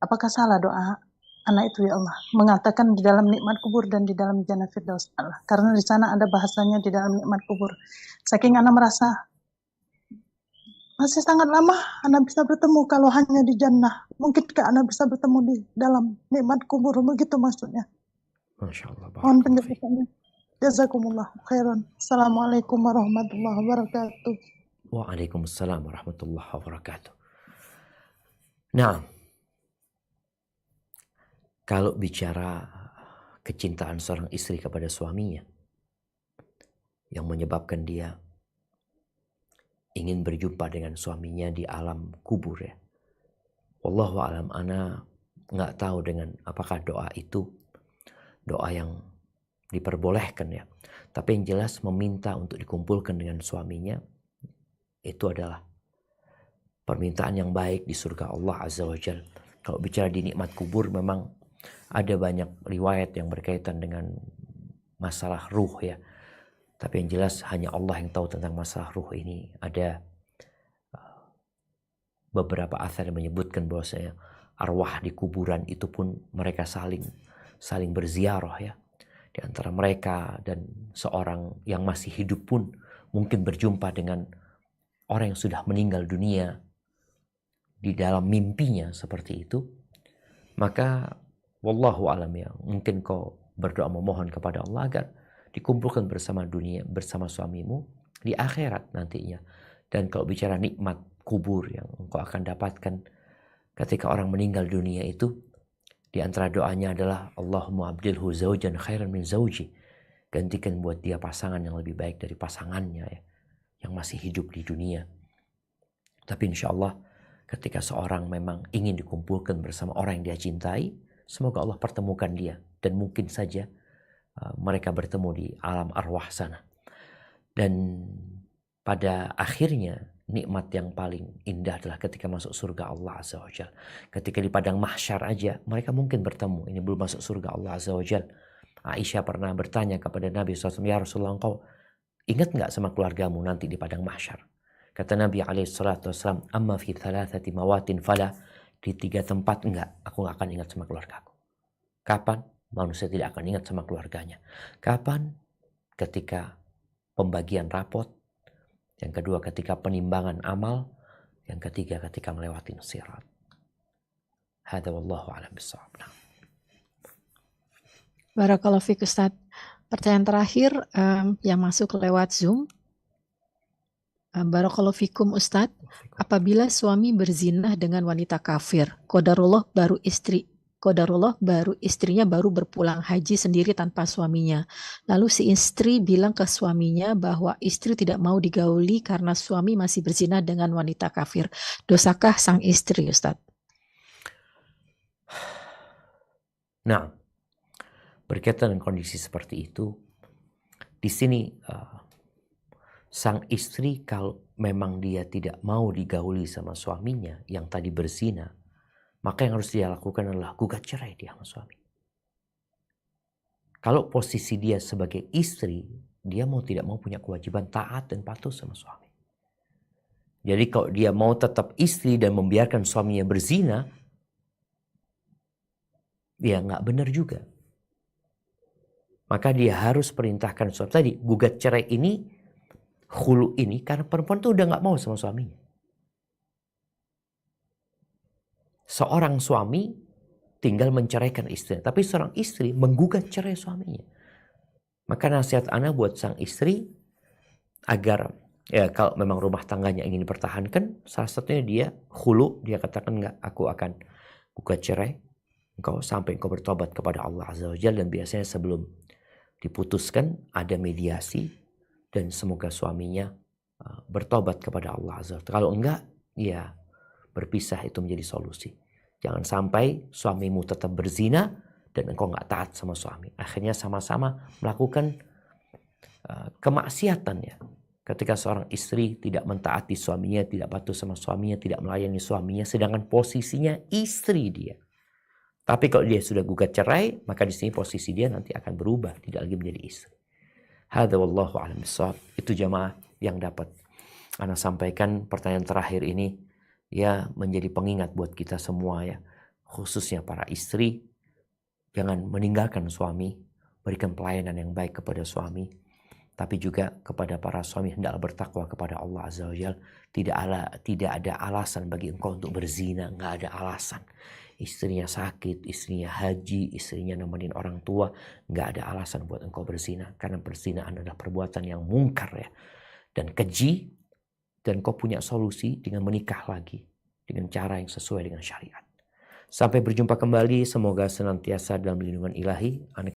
Apakah salah doa anak itu ya Allah mengatakan di dalam nikmat kubur dan di dalam jannah firdaus a'la? Karena di sana ada bahasanya di dalam nikmat kubur. Saking ana merasa masih sangat lama ana bisa bertemu kalau hanya di jannah. Mungkinkah ana bisa bertemu di dalam nikmat kubur? Begitu maksudnya. Masya Allah. Mohon penjelasannya. Jazakumullah khairan. Assalamualaikum warahmatullahi wabarakatuh. Waalaikumsalam warahmatullahi wabarakatuh. Nah, kalau bicara kecintaan seorang istri kepada suaminya yang menyebabkan dia ingin berjumpa dengan suaminya di alam kubur ya. Wallahu a'lam, ana nggak tahu dengan apakah doa itu doa yang diperbolehkan ya. Tapi yang jelas meminta untuk dikumpulkan dengan suaminya itu adalah permintaan yang baik di surga Allah Azza wa Jalla. Kalau bicara di nikmat kubur memang ada banyak riwayat yang berkaitan dengan masalah ruh ya. Tapi yang jelas hanya Allah yang tahu tentang masalah ruh ini. Ada beberapa athar yang menyebutkan bahwasanya arwah di kuburan itu pun mereka saling berziarah ya. Di antara mereka dan seorang yang masih hidup pun mungkin berjumpa dengan orang yang sudah meninggal dunia di dalam mimpinya seperti itu. Maka wallahu alam ya, mungkin kau berdoa memohon kepada Allah agar dikumpulkan bersama suamimu di akhirat nantinya. Dan kalau bicara nikmat kubur yang engkau akan dapatkan ketika orang meninggal dunia itu, di antara doanya adalah Allahumma abdilhu zawjan khairan min zawji. Gantikan buat dia pasangan yang lebih baik dari pasangannya ya, yang masih hidup di dunia. Tapi insya Allah ketika seorang memang ingin dikumpulkan bersama orang yang dia cintai, semoga Allah pertemukan dia. Dan mungkin saja mereka bertemu di alam arwah sana. Dan pada akhirnya nikmat yang paling indah adalah ketika masuk surga Allah Azza wa Jal. Ketika di padang mahsyar aja mereka mungkin bertemu. Ini belum masuk surga Allah Azza wa Jal. Aisyah pernah bertanya kepada Nabi SAW, ya Rasulullah, engkau ingat nggak sama keluargamu nanti di padang mahsyar? Kata Nabi SAW, amma fi thalathati mawatin fala, di 3 tempat enggak, aku nggak akan ingat sama keluargaku. Kapan? Manusia tidak akan ingat sama keluarganya. Kapan? Ketika pembagian rapot. Yang kedua ketika penimbangan amal. Yang ketiga ketika melewati sirat. Hadza wallahu a'lam bissawab. Barakallahu fiik Ustaz. Pertanyaan terakhir yang masuk lewat Zoom. Barakallahu fikum Ustaz. Apabila suami berzina dengan wanita kafir, qadarullah baru istrinya baru berpulang haji sendiri tanpa suaminya. Lalu si istri bilang ke suaminya bahwa istri tidak mau digauli karena suami masih berzina dengan wanita kafir. Dosakah sang istri, Ustaz? Nah, berkaitan dengan kondisi seperti itu, di sini sang istri kalau memang dia tidak mau digauli sama suaminya yang tadi berzina, maka yang harus dia lakukan adalah gugat cerai dia sama suami. Kalau posisi dia sebagai istri, dia mau tidak mau punya kewajiban taat dan patuh sama suami. Jadi kalau dia mau tetap istri dan membiarkan suaminya berzina, ya nggak benar juga. Maka dia harus perintahkan suami tadi, gugat cerai ini, khulu ini, karena perempuan itu udah nggak mau sama suaminya. Seorang suami tinggal menceraikan istrinya, tapi seorang istri menggugat cerai suaminya. Maka nasihat ana buat sang istri agar ya kalau memang rumah tangganya ingin dipertahankan, salah satunya dia khulu, dia katakan enggak, aku akan gugat cerai engkau sampai engkau bertobat kepada Allah Azza wa Jalla. Dan biasanya sebelum diputuskan ada mediasi dan semoga suaminya bertobat kepada Allah Azza wa Jalla. Kalau enggak, ya berpisah itu menjadi solusi. Jangan sampai suamimu tetap berzina dan engkau nggak taat sama suami. Akhirnya sama-sama melakukan kemaksiatan ya. Ketika seorang istri tidak mentaati suaminya, tidak patuh sama suaminya, tidak melayani suaminya, sedangkan posisinya istri dia. Tapi kalau dia sudah gugat cerai, maka di sini posisi dia nanti akan berubah, tidak lagi menjadi istri. Hadza wallahu a'lam bissawab. Itu jamaah yang dapat ana sampaikan. Pertanyaan terakhir ini ya menjadi pengingat buat kita semua ya, khususnya para istri, jangan meninggalkan suami, berikan pelayanan yang baik kepada suami, tapi juga kepada para suami hendaklah bertakwa kepada Allah Azza wa Jalla. Tidak ada alasan bagi engkau untuk berzina, nggak ada alasan. Istrinya sakit, istrinya haji, istrinya nemenin orang tua, nggak ada alasan buat engkau berzina, karena perzinaan adalah perbuatan yang mungkar ya dan keji. Dan kau punya solusi dengan menikah lagi dengan cara yang sesuai dengan syariat. Sampai berjumpa kembali, semoga senantiasa dalam lindungan ilahi.